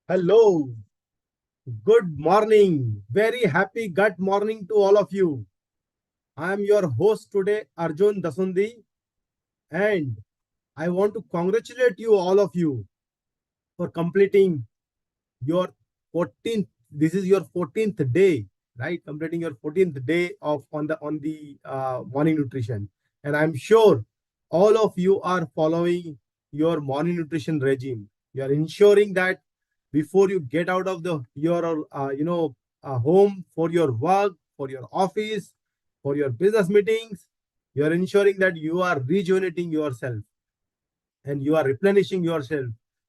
Hello, good morning. Very happy gut morning to all of you. I am your host today, Arjun Dasundi, and I want to congratulate you, all of you, for completing your 14th. This is your 14th day, right? Completing your 14th day of on the morning nutrition, and I'm sure all of you are following your morning nutrition regime. You are ensuring that before you get out of the your home for your work, for your office, for your business meetings, you are ensuring that you are rejuvenating yourself and you are replenishing yourself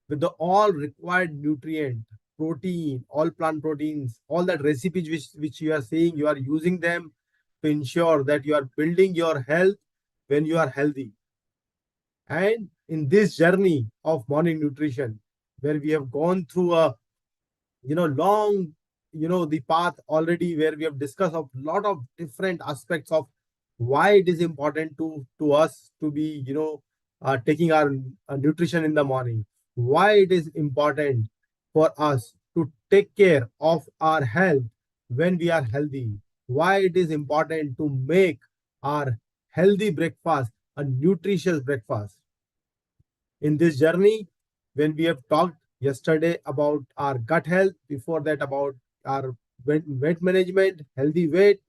with the all required nutrient, protein, all plant proteins, all that recipes which you are seeing, you are using them to ensure that you are building your health when you are healthy. And in this journey of morning nutrition, where we have gone through a long the path already, where we have discussed a lot of different aspects of why it is important to us to be taking our nutrition in the morning, why it is important for us to take care of our health when we are healthy, why it is important to make our healthy breakfast a nutritious breakfast. In this journey, when we have talked yesterday about our gut health, before that about our weight management, healthy weight.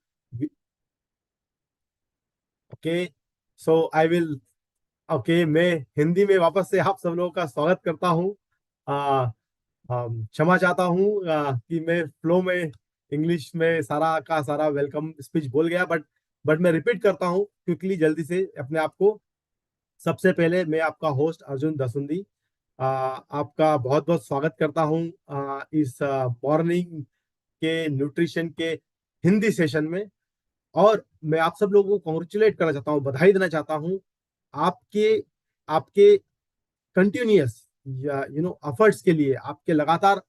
Okay, so I will okay, मैं हिंदी में वापस से आप सब लोगों का स्वागत करता हूँ। क्षमा चाहता हूँ कि मैं फ्लो में इंग्लिश में सारा का सारा वेलकम स्पीच बोल गया, बट मैं रिपीट करता हूँ क्विकली, जल्दी से अपने आप को। सबसे पहले मैं आपका होस्ट अर्जुन दसुंदी आपका बहुत बहुत स्वागत करता हूं इस मॉर्निंग के न्यूट्रिशन के हिंदी सेशन में। और मैं आप सब लोगों को कॉन्ग्रेचुलेट करना चाहता हूं, बधाई देना चाहता हूं आपके आपके कंटिन्यूअस या एफर्ट्स के लिए, आपके लगातार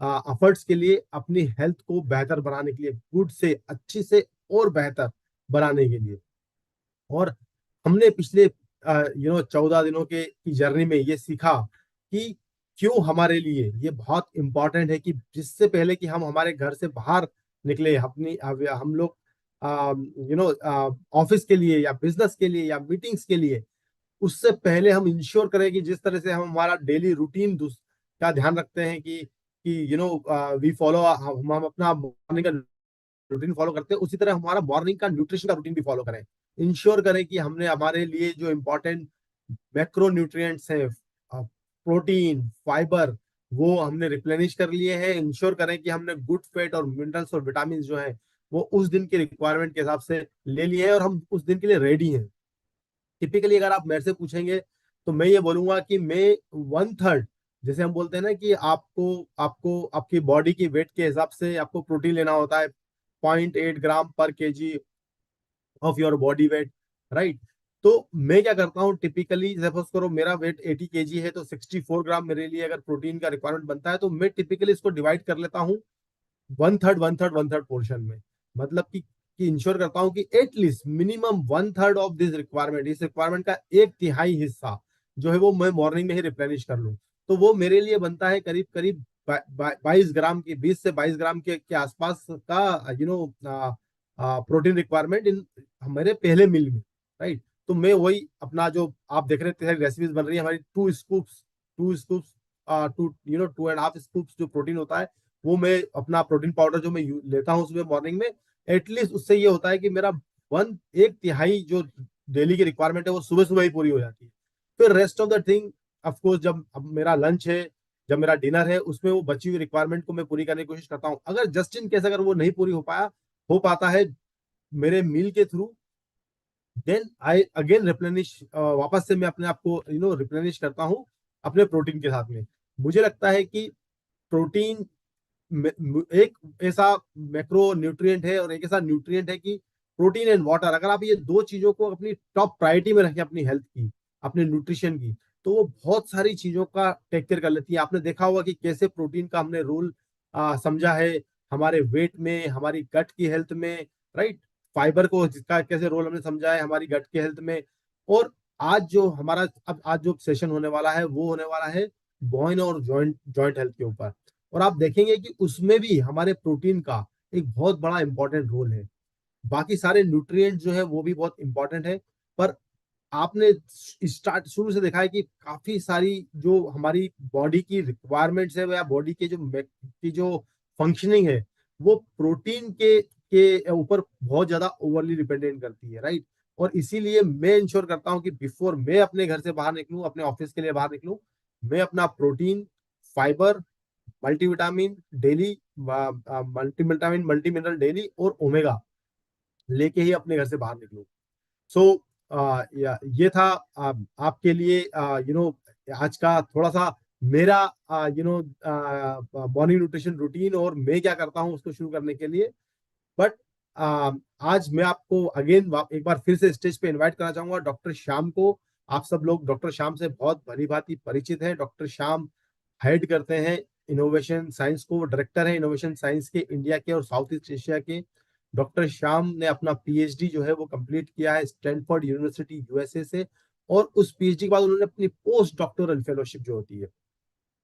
एफर्ट्स के लिए, अपनी हेल्थ को बेहतर बनाने के लिए, गुड से अच्छी से और बेहतर बनाने के लिए। और हमने पिछले 14 दिनों के की जर्नी में ये सीखा कि क्यों हमारे लिए ये बहुत इंपॉर्टेंट है कि जिससे पहले कि हम हमारे घर से बाहर निकले, अपनी हम लोग ऑफिस के लिए या बिजनेस के लिए या मीटिंग्स के लिए, उससे पहले हम इंश्योर करें कि जिस तरह से हम हमारा डेली रूटीन का ध्यान रखते हैं कि वी फॉलो, हम अपना मॉर्निंग का रूटीन फॉलो करते हैं, उसी तरह हमारा मॉर्निंग का न्यूट्रिशन का रूटीन भी फॉलो करें। इंश्योर करें कि हमने हमारे लिए जो इम्पोर्टेंट मैक्रो न्यूट्रिएंट्स हैं, प्रोटीन, फाइबर, वो हमने रिप्लेनिश कर लिए हैं। इंश्योर करें कि हमने गुड फैट और मिनरल्स और विटामिन जो है वो उस दिन के रिक्वायरमेंट के हिसाब से ले लिए हैं और हम उस दिन के लिए रेडी हैं। टिपिकली अगर आप मेरे से पूछेंगे तो मैं ये बोलूंगा कि मैं 1/3, जैसे हम बोलते हैं ना कि आपको आपको आपकी बॉडी की वेट के हिसाब से आपको प्रोटीन लेना होता है, 0.8 ग्राम पर KG of your body weight, right. तो मैं क्या करता हूँ टिपिकली, सपोज करो मेरा वेट 80 केजी है, तो 64 ग्राम मेरे लिए अगर प्रोटीन का रिक्वायरमेंट बनता है, तो मैं टिपिकली इसको डिवाइड कर लेता हूँ 1/3 पोर्शन में। मतलब कि इंश्योर करता हूँ कि at least minimum 1/3 of this requirement, इस रिक्वायरमेंट का 1/3 हिस्सा जो है वो मैं मॉर्निंग में ही रिप्लेनिश कर लूँ। तो वो मेरे लिए बनता है करीब करीब 22 ग्राम की, 20 से 22 ग्राम के आसपास का प्रोटीन रिक्वायरमेंट इन हमारे पहले मील में, राइट। तो मैं वही अपना, जो आप देख रहे थे रेसिपीज बन रही है हमारी, 2 स्कूप्स, 2.5 स्कूप्स जो प्रोटीन होता है, वो मैं अपना प्रोटीन पाउडर जो मैं लेता हूँ सुबह मॉर्निंग में, एटलीस्ट उससे ये होता है कि मेरा 1/1 जो डेली की रिक्वायरमेंट है वो सुबह सुबह ही पूरी हो जाती है। फिर rest of the thing, of course जब अब मेरा लंच है, जब मेरा डिनर है, उसमें वो बची हुई रिक्वायरमेंट को मैं पूरी करने की कोशिश करता हूँ। अगर जस्ट इन केस अगर वो नहीं पूरी हो पाता है मेरे मील के through, then I again replenish, वापस से मैं अपने आप को रिप्लेनिश करता हूँ अपने प्रोटीन के साथ में। मुझे लगता है कि प्रोटीन एक ऐसा मैक्रो न्यूट्रिएंट है और एक ऐसा न्यूट्रिएंट है कि प्रोटीन एंड वाटर, अगर आप ये दो चीजों को अपनी टॉप प्रायोरिटी में रखें, अपनी हेल्थ की, अपने न्यूट्रिशन की, तो वो बहुत सारी चीजों का टेक केयर कर लेती है। आपने देखा होगा कि कैसे प्रोटीन का हमने रोल समझा है हमारे वेट में, हमारी गट की हेल्थ में, राइट। फाइबर को जिसका कैसे रोल हमने समझा है हमारी गट की हेल्थ में। और आज जो सेशन होने वाला है वो होने वाला है बोन और जॉइंट जॉइंट हेल्थ के ऊपर। और आप देखेंगे कि उसमें भी हमारे प्रोटीन का एक बहुत बड़ा इंपॉर्टेंट रोल है। बाकी सारे न्यूट्रिएंट जो है वो भी बहुत इंपॉर्टेंट है, पर आपने स्टार्ट शुरू से देखा है कि काफी सारी जो हमारी बॉडी की रिक्वायरमेंट्स है या बॉडी के जो फंक्शनिंग है वो प्रोटीन के ऊपर बहुत ज्यादा ओवरली डिपेंडेंट करती है, राइट। और इसीलिए मैं इंश्योर करता हूँ कि बिफोर मैं अपने घर से बाहर निकलूं, अपने ऑफिस के लिए बाहर निकलूं, मैं अपना protein, fibre, multivitamin daily, multivitamin multi mineral daily और ओमेगा लेके ही अपने घर से बाहर निकलूं। सो ये था आपके लिए आज का थोड़ा सा मेरा मॉर्निंग न्यूट्रिशन रूटीन और मैं क्या करता हूँ उसको शुरू करने के लिए। बट आज मैं आपको अगेन एक बार फिर से स्टेज पे इनवाइट करना चाहूंगा डॉक्टर श्याम को। आप सब लोग डॉक्टर श्याम से बहुत भली भांति परिचित हैं। डॉक्टर श्याम हेड करते हैं इनोवेशन साइंस को, डायरेक्टर है इनोवेशन साइंस के इंडिया के और साउथ ईस्ट एशिया के। डॉक्टर श्याम ने अपना पीएचडी जो है वो कंप्लीट किया है स्टैनफोर्ड यूनिवर्सिटी यूएसए से। और उस पीएचडी के बाद उन्होंने अपनी पोस्ट डॉक्टोरल फेलोशिप जो होती है,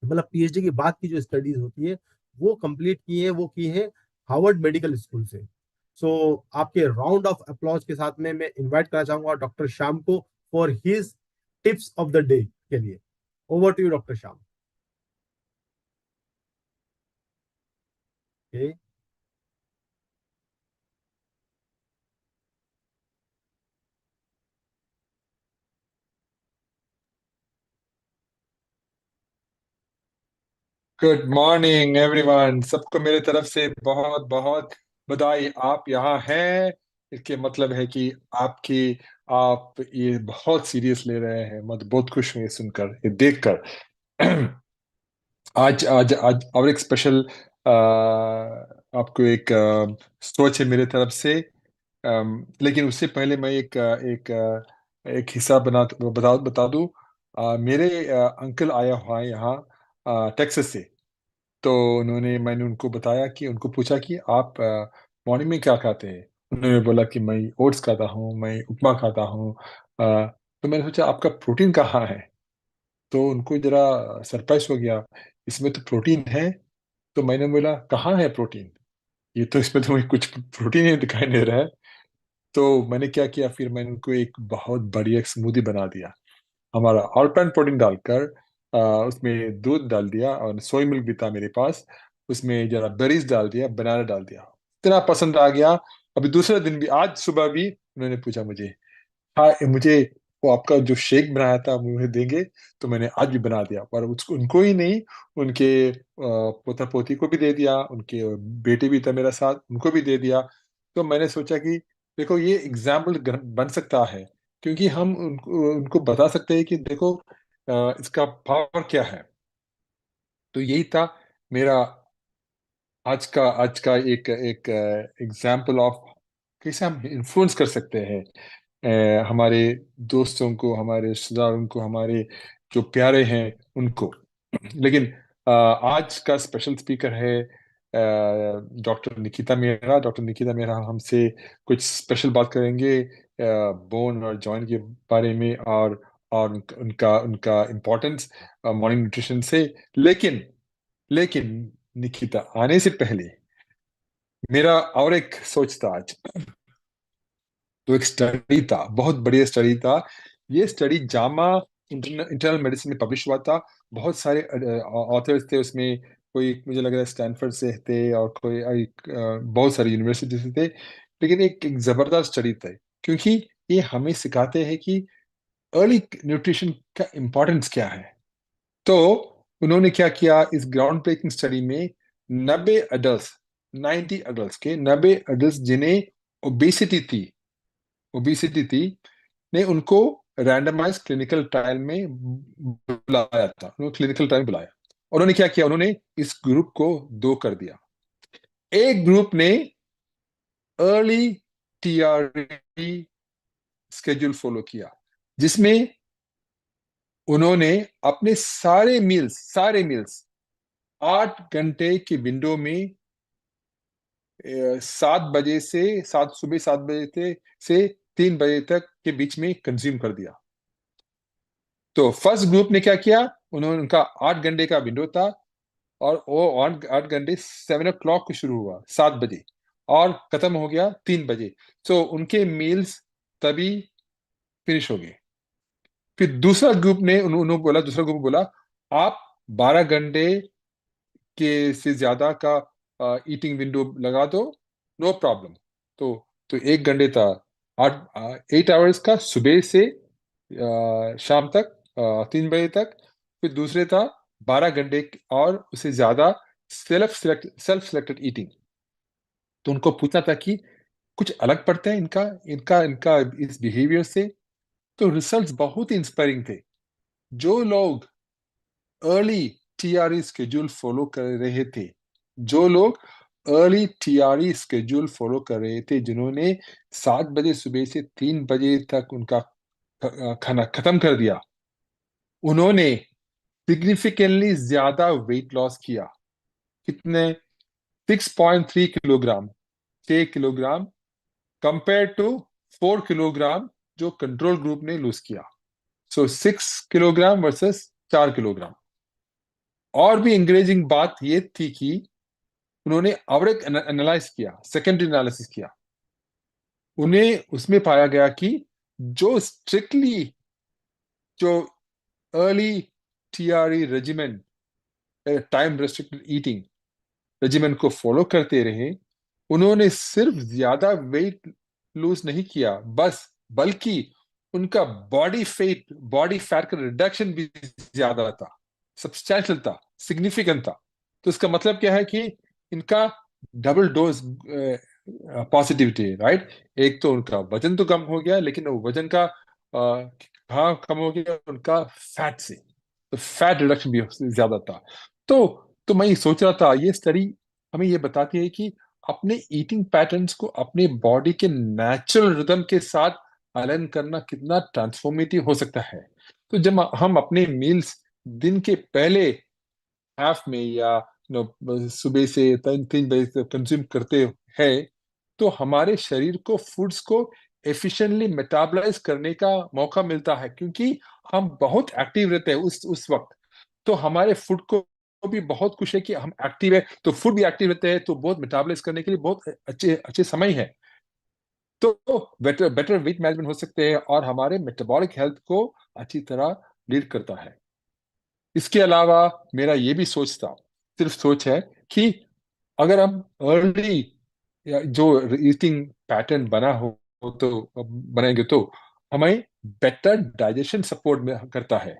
मतलब पीएचडी के बाद की जो स्टडीज होती है वो कंप्लीट की है, वो की है हार्वर्ड मेडिकल स्कूल से। सो आपके राउंड ऑफ अप्लॉज के साथ में मैं इनवाइट करना चाहूंगा डॉक्टर श्याम को for his tips of the day के लिए। Over to you doctor Shyam. Okay. Good morning everyone, सबको मेरे तरफ से बहुत बहुत बधाई। आप यहाँ हैं, इसके मतलब है कि आप ये बहुत सीरियस ले रहे हैं। मैं तो बहुत खुश हूँ ये सुनकर, ये देखकर। आज आज आज और एक स्पेशल आपको एक सोच है मेरे तरफ से। लेकिन उससे पहले मैं एक हिस्सा बता दूं। मेरे अंकल आया हुआ है यहाँ टेक्सास से। तो मैंने उनको बताया कि उनको पूछा कि आप मॉर्निंग में क्या खाते हैं। उन्होंने बोला कि मैं ओट्स खाता हूँ, मैं उपमा खाता हूँ। तो मैंने सोचा आपका प्रोटीन कहाँ है। तो उनको जरा सरप्राइज हो गया, इसमें तो प्रोटीन है। तो मैंने बोला कहाँ है प्रोटीन, ये तो इसमें तो मुझे कुछ प्रोटीन ही दिखाई नहीं रहा है। तो मैंने क्या किया, फिर मैंने उनको एक बहुत बढ़िया स्मूदी बना दिया, हमारा ऑलपाइन प्रोटीन डालकर। उसमें दूध डाल दिया और सोया मिल्क भी था मेरे पास। उसमें जरा बेरीज डाल दिया, बनाना डाल दिया। इतना पसंद आ गया। अभी दूसरे दिन भी, आज सुबह भी उन्होंने पूछा मुझे, हाँ मुझे वो आपका जो शेक बनाया था मुझे देंगे। तो मैंने आज भी बना दिया, पर उसको उनको ही नहीं, उनके पोता पोती को भी दे दिया, उनके बेटे भी था मेरा साथ, उनको भी दे दिया। तो मैंने सोचा कि देखो ये एग्जाम्पल बन सकता है, क्योंकि हम उनको उनको बता सकते हैं कि देखो इसका पावर क्या है। तो यही था मेरा आज का एक एक एग्जाम्पल ऑफ कैसे हम इन्फ्लुएंस कर सकते हैं हमारे दोस्तों को, हमारे रिश्तेदारों को, हमारे जो प्यारे हैं उनको। लेकिन आज का स्पेशल स्पीकर है डॉक्टर निकिता मेहरा। डॉक्टर निकिता मेहरा हमसे कुछ स्पेशल बात करेंगे बोन और जॉइंट के बारे में, और उनका उनका इम्पोर्टेंस मॉर्निंग न्यूट्रिशन से। लेकिन लेकिन निकिता आने से पहले मेरा और एक सोच था आज। तो एक स्टडी था, बहुत बढ़िया स्टडी था। ये स्टडी जामा इंटरनल मेडिसिन में पब्लिश हुआ था। बहुत सारे ऑथर्स थे उसमें। कोई मुझे लग रहा है स्टैनफोर्ड से थे, और कोई बहुत सारी यूनिवर्सिटी से थे। लेकिन एक जबरदस्त स्टडी था, क्योंकि ये हमें सिखाते हैं कि अर्ली न्यूट्रिशन का इम्पोर्टेंस क्या है। तो उन्होंने क्या किया इस ग्राउंड ब्रेकिंग स्टडी में, 90 एडल्ट, 90 एडल्ट जिन्हें ओबेसिटी थी, ओबेसिटी थी, ने उनको रैंडमाइज क्लिनिकल ट्रायल में बुलाया था। उन्होंने क्लिनिकल ट्रायल बुलाया, और उन्होंने क्या किया, उन्होंने इस ग्रुप को दो कर दिया। एक ग्रुप ने अर्ली टीआरई स्केड्यूल फॉलो किया, जिसमें उन्होंने अपने सारे मील्स 8 घंटे की विंडो में 7 बजे से, 7 सुबह 7 बजे से 3 बजे तक के बीच में कंज्यूम कर दिया। तो फर्स्ट ग्रुप ने क्या किया, उन्होंने, उनका 8 घंटे का विंडो था, और वो 8 घंटे 7 o'clock को शुरू हुआ, 7 बजे, और खत्म हो गया 3 बजे। सो उनके मील्स तभी फिनिश हो गए। फिर दूसरा ग्रुप ने उन्होंने बोला, दूसरा ग्रुप बोला आप 12 घंटे के से ज्यादा का ईटिंग विंडो लगा दो, नो प्रॉब्लम। तो 1 घंटे था, 8 8 आवर्स का, सुबह से शाम तक, 3 बजे तक। फिर दूसरे था 12 घंटे और उससे ज्यादा सेल्फ सिलेक्टेड ईटिंग। तो उनको पूछना था कि कुछ अलग पड़ता है इनका इनका इनका इस बिहेवियर से। तो रिजल्ट्स बहुत ही इंस्पायरिंग थे। जो लोग अर्ली टीआरई स्केड्यूल फॉलो कर रहे थे, जो लोग अर्ली टीआरई स्केड्यूल फॉलो कर रहे थे, जिन्होंने 7 बजे सुबह से 3 बजे तक उनका खाना खत्म कर दिया, उन्होंने सिग्निफिकेंटली ज्यादा वेट लॉस किया। कितने? 6.3 kilogram, 6 kilogram, compare to 4 kilogram जो कंट्रोल ग्रुप ने लूज किया। So 6 kilogram versus 4 kilogram. और भी इंकरेजिंग बात ये थी कि उन्होंने एवरेज एनालाइज किया, सेकेंडरी एनालिसिस किया। उन्हें उसमें पाया गया कि जो स्ट्रिक्टली जो early TRE regimen, time restricted eating regimen को फॉलो करते रहे, उन्होंने सिर्फ ज्यादा वेट लूज नहीं किया बस, बल्कि उनका बॉडी फैट का रिडक्शन भी ज्यादा था, सब्सटैंशियल था, सिग्निफिकेंट था। तो इसका मतलब क्या है कि इनका डबल डोज पॉजिटिविटी है, राइट। एक तो उनका वजन तो कम हो गया, लेकिन वो वजन का कहाँ कम हो गया? उनका फैट से। तो फैट रिडक्शन भी ज्यादा था। तो मैं ये सोच रहा था, ये स्टडी हमें ये बताती है कि अपने ईटिंग पैटर्न्स को अपने बॉडी के नेचुरल रिदम के साथ अलाइन करना कितना ट्रांसफॉर्मेटिव हो सकता है। तो जब हम अपने मील्स दिन के पहले हाफ में या सुबह से 3 3 बजे तक कंज्यूम करते हैं, तो हमारे शरीर को फूड्स को एफिशिएंटली मेटाबलाइज करने का मौका मिलता है, क्योंकि हम बहुत एक्टिव रहते हैं उस वक्त। तो हमारे फूड को भी बहुत खुश है कि हम एक्टिव है, तो फूड भी एक्टिव रहते हैं, तो बहुत मेटाबलाइज करने के लिए बहुत अच्छे अच्छे समय है। तो बेटर बेटर वेट मैनेजमेंट हो सकते हैं और हमारे मेटाबॉलिक हेल्थ को अच्छी तरह लीड करता है। इसके अलावा मेरा ये भी सोच था, सिर्फ सोच है, कि अगर हम अर्ली जो ईटिंग पैटर्न बनाएंगे तो हमें बेटर डाइजेशन सपोर्ट में करता है।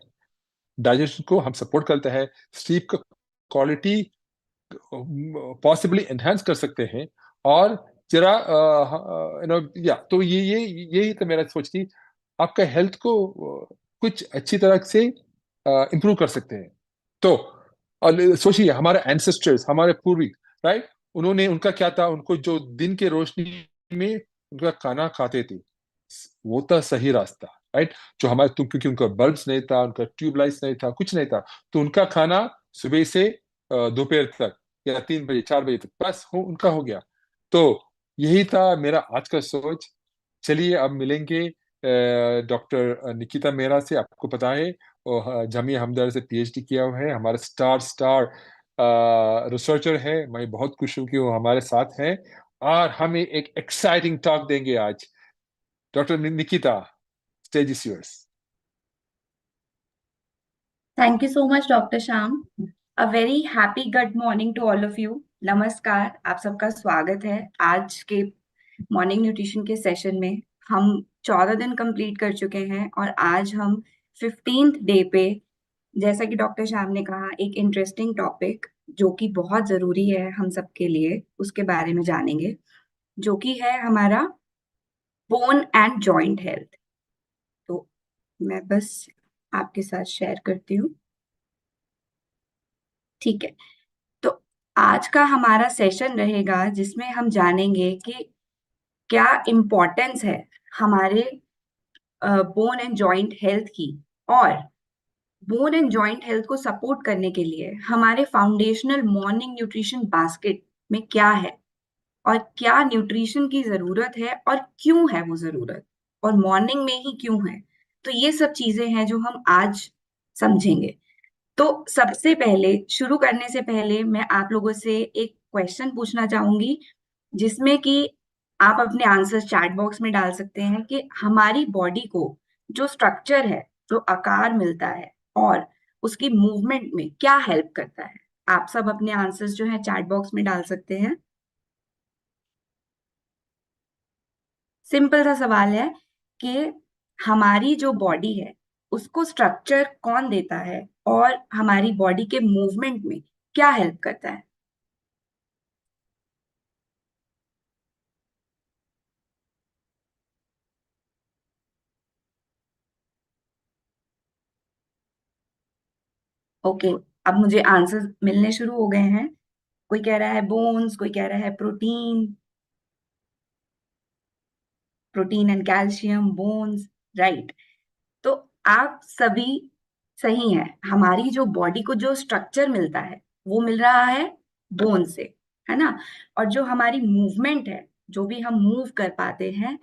डाइजेशन को हम सपोर्ट करते हैं, स्लीप का क्वालिटी पॉसिबली एनहांस कर सकते हैं। और जरा या तो यही तो मेरा सोच थी, आपका हेल्थ को कुछ अच्छी तरह से इम्प्रूव कर सकते हैं। तो सोचिए, हमारे एंसेस्टर्स, हमारे पूर्वज, राइट, उन्होंने, उनका क्या था? उनको जो दिन के रोशनी में उनका खाना खाते थे, वो था सही रास्ता, राइट। जो हमारे तुम, क्योंकि उनका बल्ब्स नहीं था, उनका ट्यूबलाइट्स नहीं था, कुछ नहीं था, तो उनका खाना सुबह से दोपहर तक या 3 बजे 4 बजे तक बस उनका हो गया। तो यही था मेरा आज का सोच। चलिए अब मिलेंगे डॉक्टर निकिता मेहरा से। आपको पता है वो जामिया हमदर्द से पीएचडी किया हुआ है, हमारे स्टार रिसर्चर है। मैं बहुत खुश हूँ कि वो हमारे साथ हैं और हमें एक एक्साइटिंग टॉक देंगे आज। Doctor Nikita, stage is yours. Thank you so much, Dr. Sham. A very happy good morning to all of you. नमस्कार, आप सबका स्वागत है आज के मॉर्निंग न्यूट्रिशन के सेशन में। हम 14 दिन कंप्लीट कर चुके हैं और आज हम 15th डे पे, जैसा कि डॉक्टर श्याम ने कहा, एक इंटरेस्टिंग टॉपिक जो कि बहुत जरूरी है हम सबके लिए, उसके बारे में जानेंगे, जो कि है हमारा बोन एंड जॉइंट हेल्थ। तो मैं बस आपके साथ शेयर करती हूँ। ठीक है, तो आज का हमारा सेशन रहेगा जिसमें हम जानेंगे कि क्या इम्पोर्टेंस है हमारे बोन एंड जॉइंट हेल्थ की, और बोन एंड जॉइंट हेल्थ को सपोर्ट करने के लिए हमारे फाउंडेशनल मॉर्निंग न्यूट्रिशन बास्केट में क्या है, और क्या न्यूट्रिशन की जरूरत है और क्यों है वो जरूरत, और मॉर्निंग में ही क्यों है। तो ये सब चीजें हैं जो हम आज समझेंगे। तो तो सबसे पहले शुरू करने से पहले मैं आप लोगों से एक क्वेश्चन पूछना चाहूंगी, जिसमें कि आप अपने आंसर चैट बॉक्स में डाल सकते हैं कि हमारी बॉडी को जो स्ट्रक्चर है, जो आकार मिलता है और उसकी मूवमेंट में क्या हेल्प करता है। आप सब अपने आंसर्स जो है चैट बॉक्स में डाल सकते हैं। सिंपल सा सवाल है कि हमारी जो बॉडी है उसको स्ट्रक्चर कौन देता है और हमारी बॉडी के मूवमेंट में क्या हेल्प करता है। ओके, अब मुझे आंसर मिलने शुरू हो गए हैं। कोई कह रहा है बोन्स, कोई कह रहा है protein, protein and calcium, bones, right. तो आप सभी सही हैं। हमारी जो बॉडी को जो स्ट्रक्चर मिलता है वो मिल रहा है बोन से, है ना। और जो हमारी मूवमेंट है, जो भी हम मूव कर पाते हैं,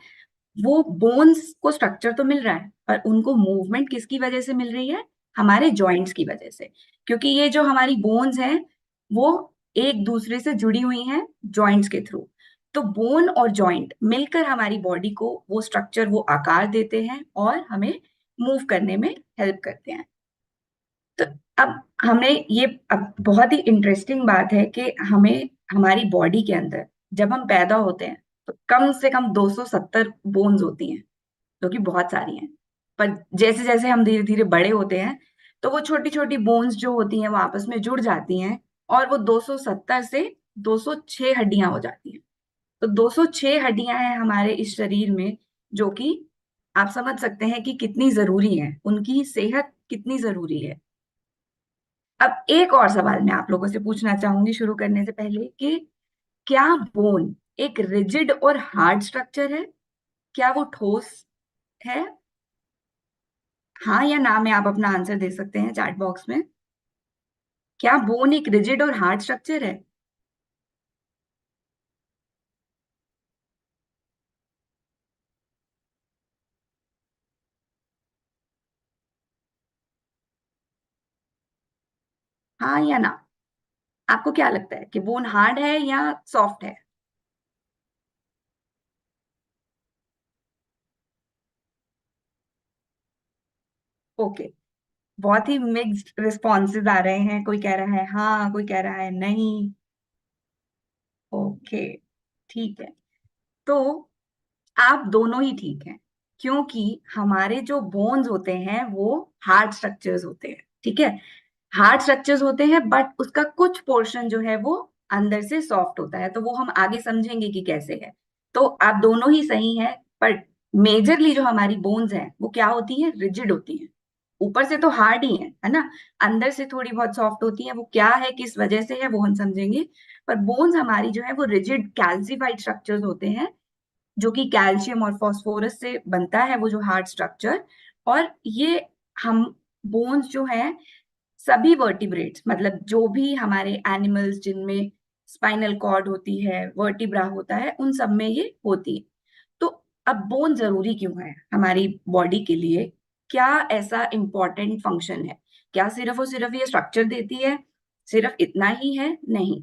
वो बोन्स को स्ट्रक्चर तो मिल रहा है, पर उनको मूवमेंट किसकी वजह से मिल रही है? हमारे जॉइंट्स की वजह से। क्योंकि ये जो हमारी बोन्स हैं वो एक दूसरे से जुड़ी हुई हैं जॉइंट्स के थ्रू। तो बोन और जॉइंट मिलकर हमारी बॉडी को वो स्ट्रक्चर, वो आकार देते हैं और हमें मूव करने में हेल्प करते हैं। तो अब हमें ये, अब बहुत ही इंटरेस्टिंग बात है कि हमें हमारी बॉडी के अंदर जब हम पैदा होते हैं तो कम से कम 270 बोन्स होती हैं, जो कि बहुत सारी हैं। पर जैसे जैसे हम धीरे धीरे बड़े होते हैं तो वो छोटी छोटी बोन्स जो होती हैं वो आपस में जुड़ जाती हैं और वो 270 से 206 हड्डियां हो जाती हैं। तो 206 हड्डियां हैं हमारे इस शरीर में, जो कि आप समझ सकते हैं कि कितनी जरूरी है, उनकी सेहत कितनी जरूरी है। अब एक और सवाल मैं आप लोगों से पूछना चाहूंगी शुरू करने से पहले कि क्या बोन एक रिजिड और हार्ड स्ट्रक्चर है? क्या वो ठोस है? हाँ या ना में आप अपना आंसर दे सकते हैं चैट बॉक्स में। क्या बोन एक रिजिड और हार्ड स्ट्रक्चर है? हाँ या ना? आपको क्या लगता है कि बोन हार्ड है या सॉफ्ट है? ओके, बहुत ही मिक्स्ड रिस्पॉन्सेज आ रहे हैं। कोई कह रहा है हाँ, कोई कह रहा है नहीं। ओके, ठीक है। तो आप दोनों ही ठीक हैं, क्योंकि हमारे जो बोन्स होते हैं वो हार्ड स्ट्रक्चर्स होते हैं, ठीक है। हार्ड स्ट्रक्चर्स होते हैं, बट उसका कुछ पोर्शन जो है वो अंदर से सॉफ्ट होता है। तो वो हम आगे समझेंगे कि कैसे है। तो आप दोनों ही सही हैं, पर मेजरली जो हमारी बोन्स हैं वो क्या होती हैं? रिजिड होती हैं। ऊपर से तो हार्ड ही है ना, अंदर से थोड़ी बहुत सॉफ्ट होती है। वो क्या है, किस वजह से है, वो हम समझेंगे। पर बोन्स हमारी जो है वो रिजिड कैल्सिफाइड स्ट्रक्चर्स होते हैं, जो कि कैल्शियम और फास्फोरस से बनता है वो जो हार्ड स्ट्रक्चर। और ये हम बोन्स जो है सभी वर्टिब्रेट्स, मतलब जो भी हमारे एनिमल्स जिनमें स्पाइनल कॉर्ड होती है, वर्टिब्रा होता है, उन सब में ये होती है। तो अब बोन जरूरी क्यों है हमारी बॉडी के लिए? क्या ऐसा इंपॉर्टेंट फंक्शन है? क्या सिर्फ और सिर्फ ये स्ट्रक्चर देती है, सिर्फ इतना ही है? नहीं।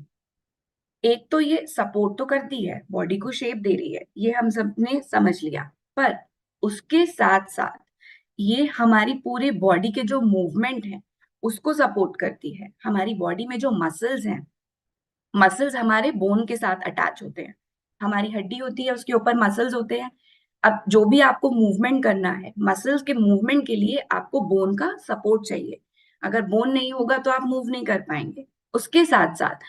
एक तो ये सपोर्ट तो करती है, बॉडी को शेप दे रही है, ये हम सब ने समझ लिया। पर उसके साथ साथ ये हमारी पूरे बॉडी के जो मूवमेंट है उसको सपोर्ट करती है। हमारी बॉडी में जो मसल्स हैं, मसल्स हमारे बोन के साथ अटैच होते हैं। हमारी हड्डी होती है, उसके ऊपर मसल्स होते हैं। अब जो भी आपको मूवमेंट करना है, मसल्स के मूवमेंट के लिए आपको बोन का सपोर्ट चाहिए। अगर बोन नहीं होगा तो आप मूव नहीं कर पाएंगे। उसके साथ साथ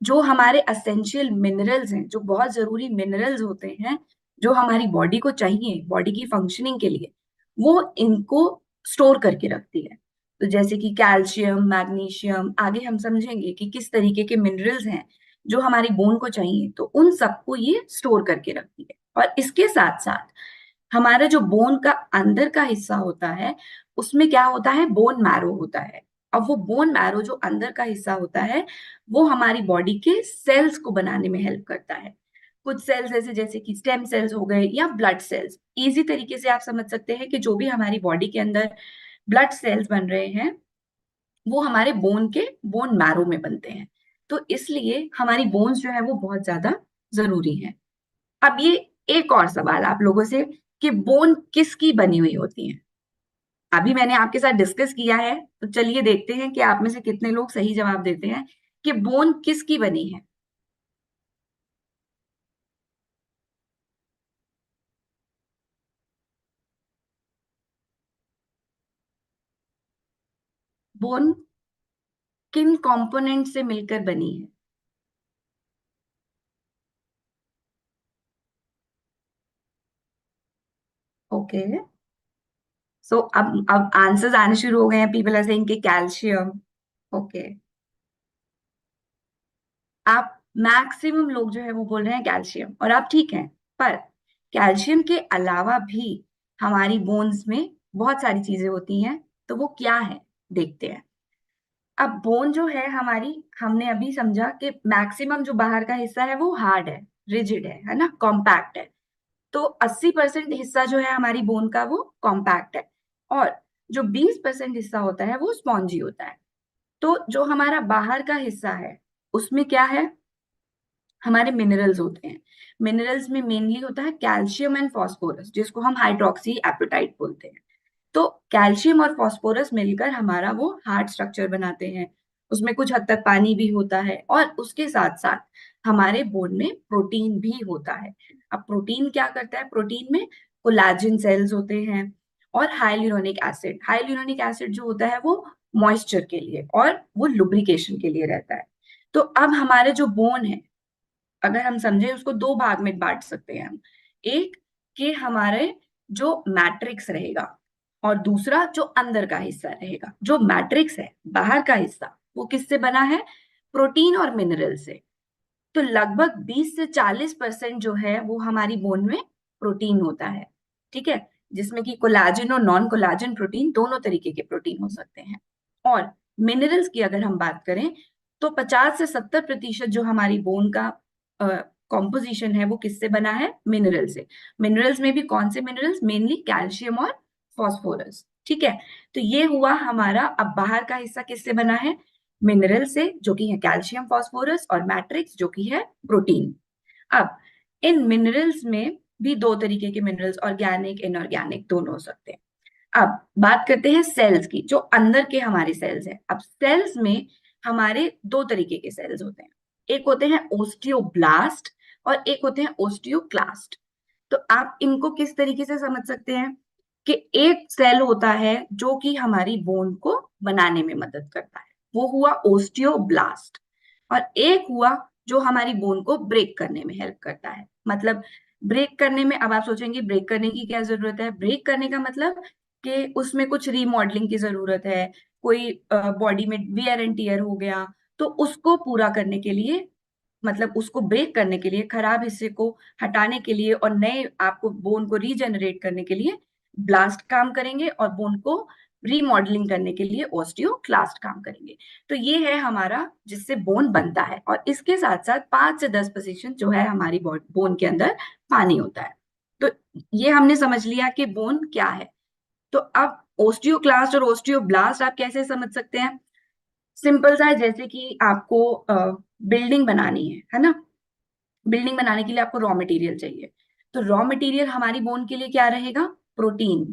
जो हमारे असेंशियल मिनरल्स हैं, जो बहुत जरूरी मिनरल्स होते हैं, जो हमारी बॉडी को चाहिए बॉडी की फंक्शनिंग के लिए, वो इनको स्टोर करके रखती है। तो जैसे कि कैल्शियम, मैग्नीशियम, आगे हम समझेंगे कि किस तरीके के मिनरल्स हैं जो हमारी बोन को चाहिए, तो उन सबको ये स्टोर करके रखती है। और इसके साथ साथ हमारा जो बोन का अंदर का हिस्सा होता है उसमें क्या होता है? बोन मैरो होता है। अब वो बोन मैरो जो अंदर का हिस्सा होता है वो हमारी बॉडी के सेल्स को बनाने में हेल्प करता है। कुछ सेल्स ऐसे जैसे कि स्टेम सेल्स हो गए या ब्लड सेल्स। इजी तरीके से आप समझ सकते हैं कि जो भी हमारी बॉडी के अंदर ब्लड सेल्स बन रहे हैं वो हमारे बोन मैरो में बनते हैं। तो इसलिए हमारी बोन्स जो है वो बहुत ज्यादा जरूरी है। अब ये एक और सवाल आप लोगों से कि बोन किसकी बनी हुई होती है। अभी मैंने आपके साथ डिस्कस किया है, तो चलिए देखते हैं कि आप में से कितने लोग सही जवाब देते हैं कि बोन किसकी बनी है। बोन किन कंपोनेंट से मिलकर बनी है? ओके, सो अब आंसर्स आने शुरू हो गए हैं। पीपल आर सेइंग कि कैल्शियम। ओके, आप मैक्सिमम लोग जो है वो बोल रहे हैं कैल्शियम, और आप ठीक हैं। पर कैल्शियम के अलावा भी हमारी बोन्स में बहुत सारी चीजें होती हैं, तो वो क्या है देखते हैं। अब बोन जो है हमारी, हमने अभी समझा कि मैक्सिमम जो बाहर का हिस्सा है वो हार्ड है, रिजिड है ना, कॉम्पैक्ट है। तो 80% हिस्सा जो है हमारी बोन का वो कॉम्पैक्ट है, और जो 20% हिस्सा होता है वो स्पॉन्जी होता है। तो जो हमारा बाहर का हिस्सा है उसमें क्या है, हमारे मिनरल्स होते हैं। मिनरल्स में मेनली होता है कैल्शियम एंड फास्फोरस, जिसको हम हाइड्रोक्सी एपेटाइट बोलते हैं। तो कैल्शियम और फास्फोरस मिलकर हमारा वो हार्ट स्ट्रक्चर बनाते हैं। उसमें कुछ हद तक पानी भी होता है, और उसके साथ साथ हमारे बोन में प्रोटीन भी होता है। अब प्रोटीन क्या करता है, प्रोटीन में कोलाजिन सेल्स होते हैं, और हाइलुरोनिक एसिड। हाइलुरोनिक एसिड जो होता है वो मॉइस्चर के लिए और वो लुब्रिकेशन के लिए रहता है। तो अब हमारे जो बोन है, अगर हम समझे उसको दो भाग में बांट सकते हैं हम। एक कि हमारे जो मैट्रिक्स रहेगा, और दूसरा जो अंदर का हिस्सा रहेगा। जो मैट्रिक्स है, बाहर का हिस्सा, वो किससे बना है, प्रोटीन और मिनरल से। तो लगभग 20 से 40% जो है वो हमारी बोन में प्रोटीन होता है। ठीक है, जिसमें कि कोलाजन और नॉन कोलाजन प्रोटीन, दोनों तरीके के प्रोटीन हो सकते हैं। और मिनरल्स की अगर हम बात करें, तो 50 से 70% जो हमारी बोन का कॉम्पोजिशन है वो किससे बना है, मिनरल से। मिनरल्स में भी कौन से मिनरल्स, मेनली कैल्शियम और फॉस्फोरस। ठीक है, तो ये हुआ हमारा। अब बाहर का हिस्सा किससे बना है, मिनरल से, जो कि है कैल्शियम फॉस्फोरस, और मैट्रिक्स जो कि है प्रोटीन। अब इन मिनरल्स में भी दो तरीके के मिनरल्स, ऑर्गेनिक इनऑर्गेनिक दोनों हो सकते हैं। अब बात करते हैं सेल्स की, जो अंदर के हमारे सेल्स हैं। अब सेल्स में हमारे दो तरीके के सेल्स होते हैं। एक होते हैं ओस्टियोब्लास्ट, और एक होते हैं ओस्टियोक्लास्ट। तो आप इनको किस तरीके से समझ सकते हैं कि एक सेल होता है जो कि हमारी बोन को बनाने में मदद करता है, वो हुआ ओस्टियोब्लास्ट। और एक हुआ जो हमारी बोन को ब्रेक करने में हेल्प करता है। मतलब ब्रेक करने में, अब आप सोचेंगे ब्रेक करने की क्या जरूरत है। ब्रेक करने का मतलब कि उसमें कुछ रीमॉडलिंग की जरूरत है, कोई बॉडी में वियर एंड टीयर हो गया, तो उसको पूरा करने के लिए, मतलब उसको ब्रेक करने के लिए, खराब हिस्से को हटाने के लिए, और नए आपको बोन को रीजनरेट करने के लिए ब्लास्ट काम करेंगे, और बोन को रीमॉडलिंग करने के लिए ओस्टियोक्लास्ट काम करेंगे। तो ये है हमारा जिससे बोन बनता है, और इसके साथ साथ 5 से 10% जो है हमारी बोन के अंदर पानी होता है। तो ये हमने समझ लिया कि बोन क्या है। तो अब ओस्टियोक्लास्ट और ओस्टियोब्लास्ट आप कैसे समझ सकते हैं, सिंपल सा है। जैसे कि आपको बिल्डिंग बनानी है ना, बिल्डिंग बनाने के लिए आपको रॉ मटेरियल चाहिए। तो रॉ मटेरियल हमारी बोन के लिए क्या रहेगा, प्रोटीन,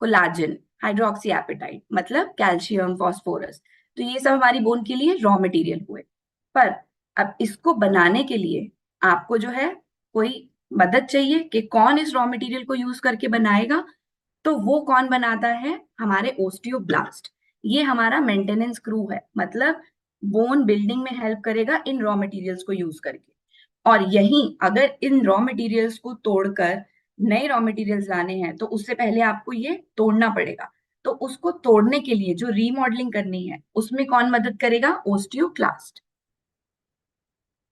कोलाजन, हाइड्रोक्सी एपेटाइट, मतलब कैल्शियम फॉस्फोरस। तो ये सब हमारी बोन के लिए रॉ मटेरियल हुए। पर अब इसको बनाने के लिए आपको जो है कोई मदद चाहिए कि कौन इस रॉ मटेरियल को यूज करके बनाएगा। तो वो कौन बनाता है, हमारे ओस्टियोब्लास्ट। ये हमारा मेंटेनेंस क्रू है, मतलब बोन बिल्डिंग में हेल्प करेगा इन रॉ मटेरियल्स को यूज करके। और यहीं अगर इन रॉ मटेरियल्स को तोड़कर नए रॉ मटेरियल्स लाने हैं, तो उससे पहले आपको ये तोड़ना पड़ेगा। तो उसको तोड़ने के लिए जो रीमॉडलिंग करनी है, उसमें कौन मदद करेगा, ओस्टियोक्लास्ट।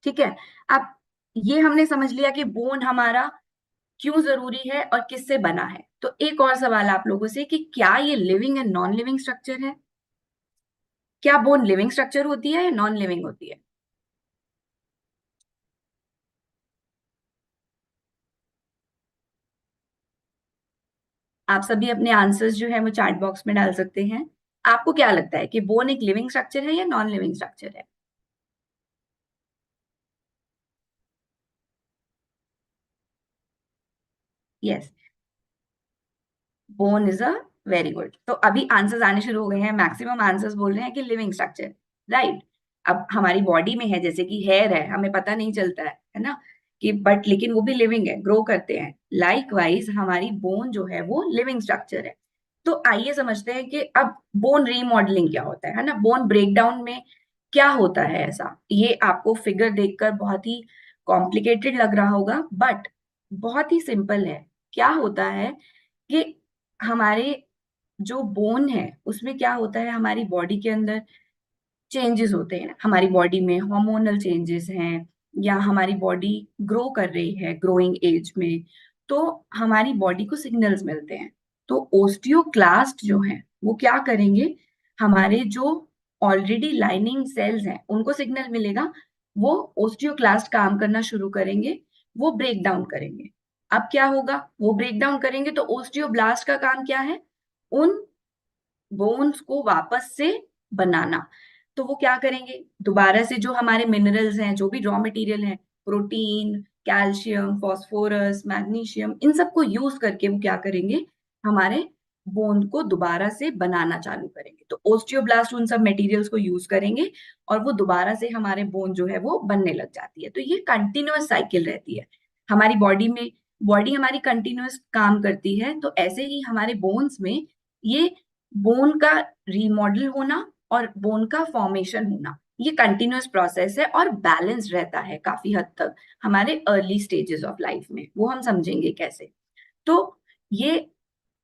ठीक है, अब ये हमने समझ लिया कि बोन हमारा क्यों जरूरी है और किससे बना है। तो एक और सवाल आप लोगों से कि क्या ये living and non living structure है, क्या बोन लिविंग स्ट्रक्चर होती है या नॉन लिविंग होती है? आप सभी अपने आंसर्स जो है वो चैट बॉक्स में डाल सकते हैं। आपको क्या लगता है कि बोन एक लिविंग स्ट्रक्चर है या नॉन लिविंग स्ट्रक्चर है? Yes, bone is a very good. तो अभी आंसर्स आने शुरू हो गए हैं, मैक्सिमम आंसर्स बोल रहे हैं कि लिविंग स्ट्रक्चर, राइट। अब हमारी बॉडी में है, जैसे कि हेयर है, हमें पता नहीं चलता है ना, कि बट लेकिन वो भी लिविंग है, ग्रो करते हैं। लाइकवाइज हमारी बोन जो है वो लिविंग स्ट्रक्चर है। तो आइए समझते हैं कि अब बोन रीमॉडलिंग क्या होता है ना, बोन ब्रेकडाउन में क्या होता है। ऐसा ये आपको फिगर देखकर बहुत ही कॉम्प्लिकेटेड लग रहा होगा, बट बहुत ही सिंपल है। क्या होता है कि हमारे जो बोन है उसमें क्या होता है, हमारी बॉडी के अंदर चेंजेस होते हैं। हमारी बॉडी में हार्मोनल चेंजेस हैं, या हमारी बॉडी ग्रो कर रही है ग्रोइंग एज में, तो हमारी बॉडी को सिग्नल्स मिलते हैं। तो ओस्टियोक्लास्ट जो है वो क्या करेंगे, हमारे जो ऑलरेडी लाइनिंग सेल्स हैं उनको सिग्नल मिलेगा, वो ओस्टियोक्लास्ट काम करना शुरू करेंगे, वो ब्रेक डाउन करेंगे। अब क्या होगा, वो ब्रेक डाउन करेंगे तो ओस्टियोब्लास्ट का काम क्या है, उन बोन्स को वापस से बनाना। तो वो क्या करेंगे, दोबारा से जो हमारे मिनरल्स हैं, जो भी रॉ मटेरियल है, प्रोटीन, कैल्शियम, फास्फोरस, मैग्नीशियम, इन सबको यूज करके वो क्या करेंगे, हमारे बोन को दोबारा से बनाना चालू करेंगे। तो ओस्टियोब्लास्ट उन सब मटेरियल्स को यूज करेंगे और वो दोबारा से हमारे बोन जो है वो बनने लग जाती है। तो ये कंटिन्यूअस साइकिल रहती है हमारी बॉडी में। बॉडी हमारी कंटिन्यूअस काम करती है, तो ऐसे ही हमारे बोन्स में ये बोन का रीमॉडल होना और बोन का फॉर्मेशन होना, ये कंटिन्यूअस प्रोसेस है और बैलेंस रहता है काफी हद तक हमारे अर्ली स्टेजेस ऑफ लाइफ में। वो हम समझेंगे कैसे। तो ये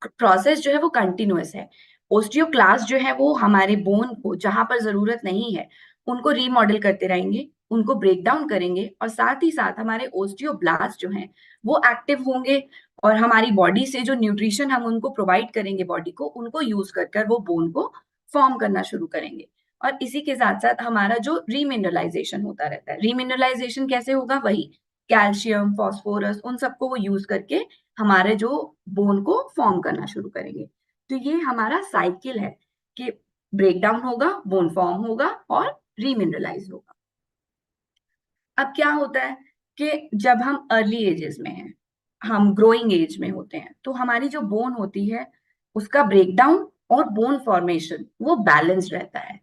प्रोसेस जो है वो कंटिन्यूअस है। ओस्टियोक्लास्ट जो है वो हमारे बोन को जहां पर जरूरत नहीं है उनको रीमॉडल करते रहेंगे, उनको ब्रेक डाउन करेंगे, और साथ ही साथ हमारे ओस्टियोब्लास्ट जो हैं वो एक्टिव होंगे, और हमारी बॉडी से जो न्यूट्रिशन हम उनको प्रोवाइड करेंगे बॉडी को, उनको यूज कर कर वो बोन को फॉर्म करना शुरू करेंगे। और इसी के साथ साथ हमारा जो रीमिनरलाइजेशन होता रहता है, रीमिनरलाइजेशन कैसे होगा, वही कैल्शियम, फास्फोरस, उन सबको वो यूज करके हमारे जो बोन को फॉर्म करना शुरू करेंगे। तो ये हमारा साइकिल है कि ब्रेकडाउन होगा, बोन फॉर्म होगा और रीमिनरलाइज होगा। अब क्या होता है कि जब हम अर्ली एजेस में हैं, हम ग्रोइंग एज में होते हैं, तो हमारी जो बोन होती है उसका ब्रेकडाउन और बोन फॉर्मेशन वो बैलेंस रहता है।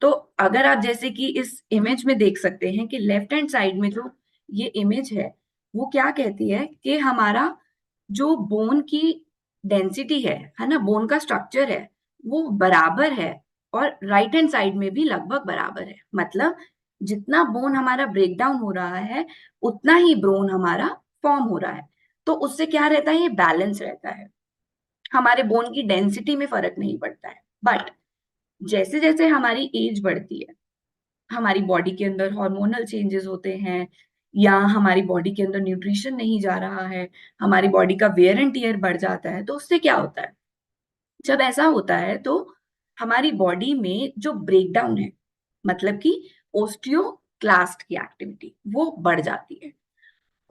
तो अगर आप जैसे कि इस इमेज में देख सकते हैं कि लेफ्ट हैंड साइड में जो ये इमेज है वो क्या कहती है कि हमारा जो बोन की डेंसिटी है ना, बोन का स्ट्रक्चर है वो बराबर है, और राइट हैंड साइड में भी लगभग बराबर है। मतलब जितना बोन हमारा ब्रेक डाउन हो रहा है उतना ही बोन हमारा फॉर्म हो रहा है। तो उससे क्या रहता है, ये बैलेंस रहता है, हमारे बोन की डेंसिटी में फर्क नहीं पड़ता है। बट जैसे जैसे हमारी एज बढ़ती है, हमारी बॉडी के अंदर हार्मोनल चेंजेस होते हैं, या हमारी बॉडी के अंदर न्यूट्रिशन नहीं जा रहा है, हमारी बॉडी का वेयर एंड टीयर बढ़ जाता है, तो उससे क्या होता है, जब ऐसा होता है तो हमारी बॉडी में जो ब्रेकडाउन है, मतलब कि ओस्टियोक्लास्ट की एक्टिविटी वो बढ़ जाती है,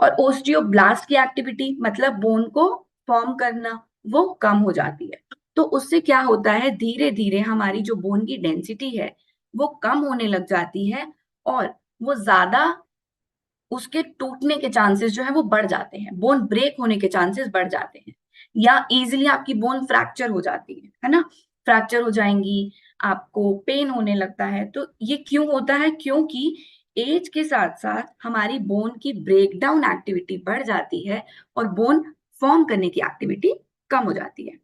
और ओस्टियोब्लास्ट की एक्टिविटी मतलब बोन को फॉर्म करना वो कम हो जाती है। तो उससे क्या होता है, धीरे धीरे हमारी जो बोन की डेंसिटी है वो कम होने लग जाती है, और वो ज्यादा उसके टूटने के चांसेस जो है वो बढ़ जाते हैं, बोन ब्रेक होने के चांसेस बढ़ जाते हैं, या इजीली आपकी बोन फ्रैक्चर हो जाती है ना, फ्रैक्चर हो जाएंगी, आपको पेन होने लगता है। तो ये क्यों होता है, क्योंकि एज के साथ साथ हमारी बोन की ब्रेकडाउन एक्टिविटी बढ़ जाती है और बोन फॉर्म करने की एक्टिविटी कम हो जाती है।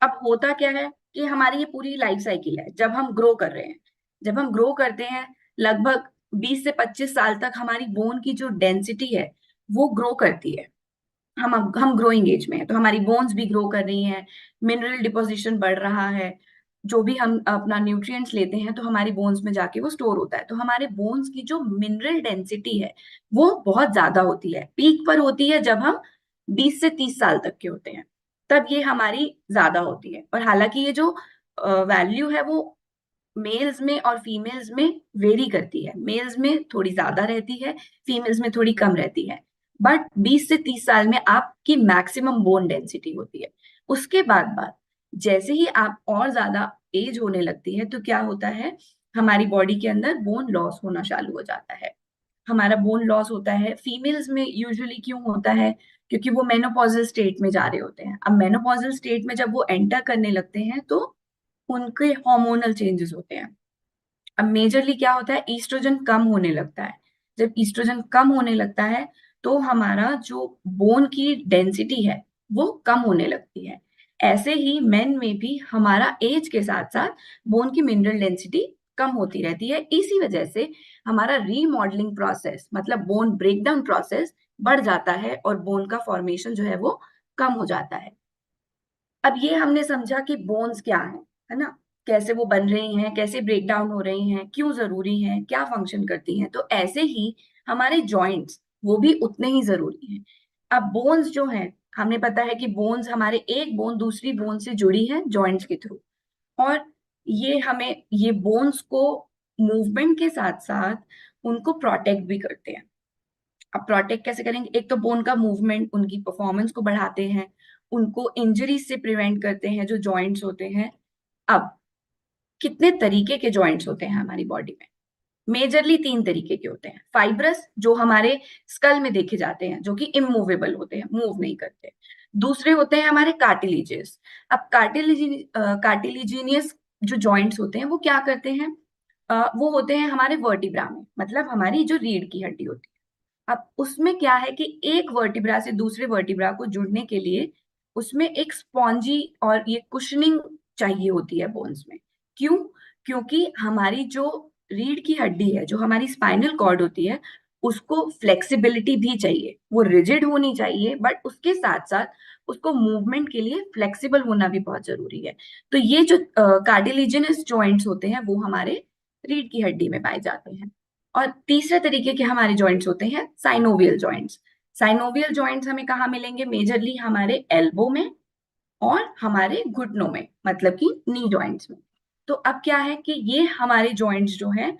अब होता क्या है कि हमारी ये पूरी लाइफ साइकिल है, जब हम ग्रो कर रहे हैं, जब हम ग्रो करते हैं लगभग 20 से 25 साल तक हमारी बोन की जो डेंसिटी है वो ग्रो करती है। हम ग्रोइंग एज में है तो हमारी बोन्स भी ग्रो कर रही हैं, मिनरल डिपोजिशन बढ़ रहा है, जो भी हम अपना न्यूट्रिएंट्स लेते हैं तो हमारी बोन्स में जाके वो स्टोर होता है। तो हमारे बोन्स की जो मिनरल डेंसिटी है वो बहुत ज्यादा होती है, पीक पर होती है जब हम 20 से 30 साल तक के होते हैं, तब ये हमारी ज्यादा होती है। और हालांकि ये जो वैल्यू है वो मेल्स में और फीमेल्स में वेरी करती है, मेल्स में थोड़ी ज्यादा रहती है, फीमेल्स में थोड़ी कम रहती है, बट 20 से 30 साल में आपकी मैक्सिमम बोन डेंसिटी होती है। उसके बाद जैसे ही आप और ज्यादा एज होने लगती है तो क्या होता है, हमारी बॉडी के अंदर बोन लॉस होना चालू हो जाता है। हमारा बोन लॉस होता है फीमेल्स में यूजुअली, क्यों होता है, क्योंकि वो मेनोपॉजल स्टेट में जा रहे होते हैं। अब मेनोपॉजल स्टेट में जब वो एंटर करने लगते हैं तो उनके हार्मोनल चेंजेस होते हैं। अब मेजरली क्या होता है, ईस्ट्रोजन कम होने लगता है। जब ईस्ट्रोजन कम होने लगता है तो हमारा जो बोन की डेंसिटी है वो कम होने लगती है। ऐसे ही मेन में भी हमारा एज के साथ साथ बोन की मिनरल डेंसिटी कम होती रहती है। इसी वजह से हमारा रीमॉडलिंग प्रोसेस, मतलब बोन ब्रेकडाउन प्रोसेस बढ़ जाता है और बोन का फॉर्मेशन जो है वो कम हो जाता है। अब ये हमने समझा कि बोन्स क्या है ना, कैसे वो बन रही हैं, कैसे ब्रेक डाउन हो रही हैं, क्यों जरूरी हैं, क्या फंक्शन करती हैं। तो ऐसे ही हमारे जॉइंट्स वो भी उतने ही जरूरी हैं। अब बोन्स जो है, हमें पता है कि बोन्स, हमारे एक बोन दूसरी बोन से जुड़ी है जॉइंट्स के थ्रू, और ये बोन्स को मूवमेंट के साथ साथ उनको प्रोटेक्ट भी करते हैं। अब प्रोटेक्ट कैसे करेंगे, एक तो बोन का मूवमेंट उनकी परफॉर्मेंस को बढ़ाते हैं, उनको इंजरी से प्रिवेंट करते हैं जो जॉइंट्स होते हैं। अब कितने तरीके के जॉइंट्स होते हैं हमारी बॉडी में, मेजरली 3 तरीके के होते हैं। फाइब्रस, जो हमारे स्कल में देखे जाते हैं, जो कि इमूवेबल होते हैं, मूव नहीं करते। दूसरे होते हैं हमारे कार्टिलेजेस। अब कार्टिलिजीनियस जो जॉइंट्स होते हैं वो क्या करते हैं, वो होते हैं हमारे वर्टिब्रा में, मतलब हमारी जो रीढ़ की हड्डी होती है। अब उसमें क्या है कि एक वर्टिब्रा से दूसरे वर्टिब्रा को जुड़ने के लिए उसमें एक स्पॉन्जी और ये कुशनिंग चाहिए होती है बोन्स में। क्यों? क्योंकि हमारी जो रीढ़ की हड्डी है, जो हमारी स्पाइनल कॉर्ड होती है, उसको फ्लेक्सिबिलिटी भी चाहिए। वो रिजिड होनी चाहिए, बट उसके साथ साथ उसको मूवमेंट के लिए फ्लेक्सिबल होना भी बहुत जरूरी है। तो ये जो कार्टिलेजिनस जॉइंट्स होते हैं वो हमारे रीढ़ की हड्डी में पाए जाते हैं। और तीसरे तरीके के हमारे जॉइंट्स होते हैं साइनोवियल जॉइंट्स। साइनोवियल जॉइंट्स हमें कहाँ मिलेंगे, मेजरली हमारे एल्बो में और हमारे घुटनों में, मतलब कि नी जॉइंट्स में। तो अब क्या है कि ये हमारे जॉइंट्स जो हैं,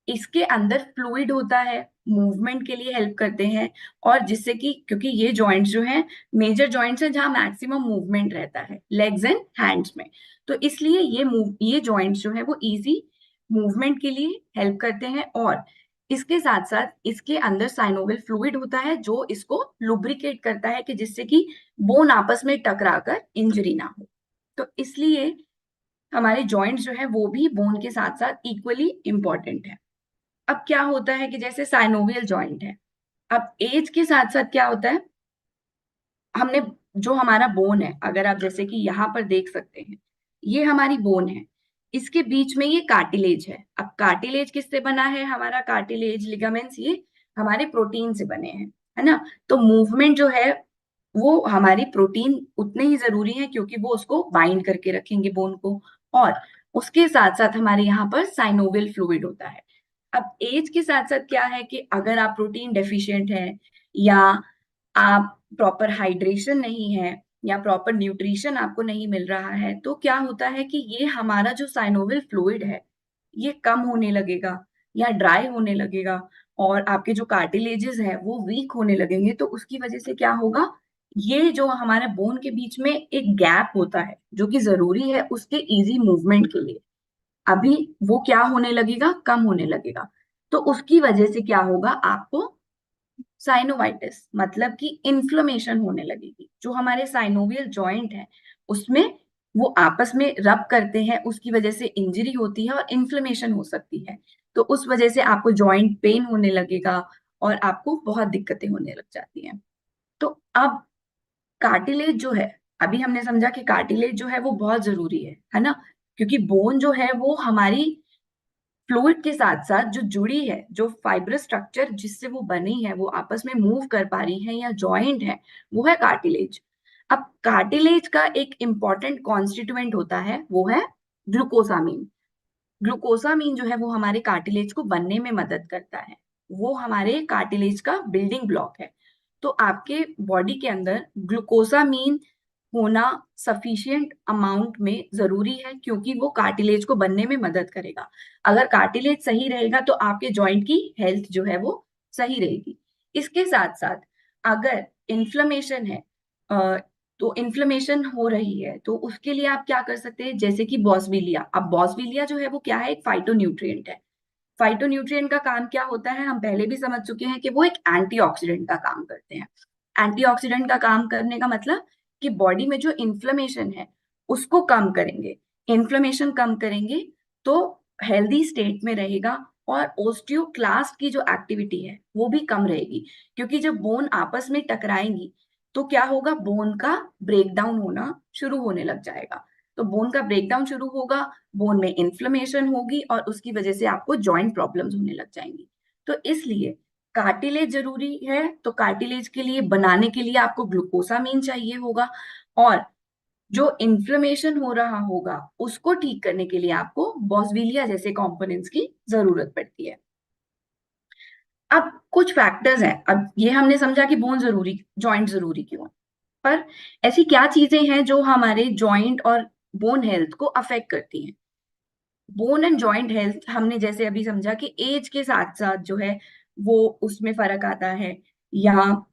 इसके अंदर फ्लूइड होता है, मूवमेंट के लिए हेल्प करते हैं, और जिससे कि, क्योंकि ये जॉइंट्स जो हैं मेजर जॉइंट्स हैं जहां मैक्सिमम मूवमेंट रहता है लेग्स एंड हैंड्स में, तो इसलिए ये जॉइंट्स जो है वो इजी मूवमेंट के लिए हेल्प करते हैं। और इसके साथ साथ इसके अंदर साइनोवियल फ्लूइड होता है जो इसको लुब्रिकेट करता है, कि जिससे कि बोन आपस में टकराकर इंजरी ना हो। तो इसलिए हमारे जॉइंट्स जो है वो भी बोन के साथ साथ इक्वली इंपॉर्टेंट है। अब क्या होता है कि जैसे साइनोवियल जॉइंट है, अब एज के साथ साथ क्या होता है, हमने जो हमारा बोन है, अगर आप जैसे कि यहाँ पर देख सकते हैं, ये हमारी बोन है, इसके बीच में ये कार्टिलेज है। अब कार्टिलेज किससे बना है, हमारा कार्टिलेज लिगामेंट्स ये हमारे प्रोटीन से बने हैं, है ना। तो मूवमेंट जो है वो हमारी प्रोटीन उतने ही जरूरी है, क्योंकि वो उसको बाइंड करके रखेंगे बोन को। और उसके साथ साथ हमारे यहाँ पर साइनोवियल फ्लूइड होता है। अब एज के साथ साथ क्या है कि अगर आप प्रोटीन डेफिशिएंट है, या आप प्रॉपर हाइड्रेशन नहीं है, या प्रॉपर न्यूट्रिशन आपको नहीं मिल रहा है, तो क्या होता है कि ये हमारा जो साइनोवियल फ्लूइड है ये कम होने लगेगा या ड्राई होने लगेगा, और आपके जो कार्टिलेजेस है वो वीक होने लगेंगे। तो उसकी वजह से क्या होगा, ये जो हमारे बोन के बीच में एक गैप होता है जो कि जरूरी है उसके इजी मूवमेंट के लिए, अभी वो क्या होने लगेगा, कम होने लगेगा। तो उसकी वजह से क्या होगा, आपको साइनोवाइटिस, मतलब कि इन्फ्लेमेशन होने लगेगी। जो हमारे साइनोवियल जॉइंट है उसमें वो आपस में रब करते हैं, उसकी वजह से इंजरी होती है और इन्फ्लेमेशन हो सकती है। तो उस वजह से आपको जॉइंट पेन होने लगेगा और आपको बहुत दिक्कतें होने लग जाती हैं। तो अब कार्टिलेज जो है, अभी हमने समझा कि कार्टिलेज जो है वो बहुत जरूरी है ना, क्योंकि बोन जो है वो हमारी फ्लूइड के साथ साथ जो जुड़ी है, जो फाइब्रस स्ट्रक्चर जिससे वो बनी है, वो आपस में मूव कर पा रही है या जॉइंट है, वो है कार्टिलेज। अब कार्टिलेज का एक इंपॉर्टेंट कॉन्स्टिट्यूएंट होता है, वो है ग्लूकोसामीन। ग्लूकोसामीन जो है वो हमारे कार्टिलेज को बनने में मदद करता है, वो हमारे कार्टिलेज का बिल्डिंग ब्लॉक है। तो आपके बॉडी के अंदर ग्लूकोसामीन होना सफिशिएंट अमाउंट में जरूरी है, क्योंकि वो कार्टिलेज को बनने में मदद करेगा। अगर कार्टिलेज सही रहेगा तो आपके जॉइंट की हेल्थ जो है वो सही रहेगी। इसके साथ साथ अगर इन्फ्लेमेशन है, तो इन्फ्लेमेशन हो रही है, तो उसके लिए आप क्या कर सकते हैं, जैसे कि बॉसविलिया। अब बॉसविलिया जो है वो क्या है, एक फाइटोन्यूट्रिएंट है। फाइटोन्यूट्रिएंट का काम क्या होता है, हम पहले भी समझ चुके हैं कि वो एक एंटीऑक्सीडेंट का काम करते हैं। एंटीऑक्सीडेंट का काम करने का मतलब कि बॉडी में जो इन्फ्लेमेशन है उसको कम करेंगे। इन्फ्लेमेशन कम करेंगे तो हेल्दी स्टेट में रहेगा, और ओस्टियोक्लास्ट की जो एक्टिविटी है वो भी कम रहेगी, क्योंकि जब बोन आपस में टकराएंगी तो क्या होगा, बोन का ब्रेकडाउन होना शुरू होने लग जाएगा। तो बोन का ब्रेकडाउन शुरू होगा, बोन में इन्फ्लेमेशन होगी, और उसकी वजह से आपको जॉइंट प्रॉब्लम्स होने लग जाएंगी। तो इसलिए कार्टिलेज जरूरी है। तो कार्टिलेज के लिए बनाने के लिए आपको ग्लूकोसामीन चाहिए होगा, और जो इन्फ्लेमेशन हो रहा होगा उसको ठीक करने के लिए आपको बॉसविलिया जैसे कंपोनेंट्स की जरूरत पड़ती है। अब कुछ फैक्टर्स हैं। अब ये हमने समझा कि बोन जरूरी, जॉइंट जरूरी क्यों है, पर ऐसी क्या चीजें हैं जो हमारे जॉइंट और बोन हेल्थ को अफेक्ट करती हैं। बोन एंड जॉइंट हेल्थ हमने जैसे अभी समझा कि एज के साथ साथ जो है वो उसमें फर्क आता है, या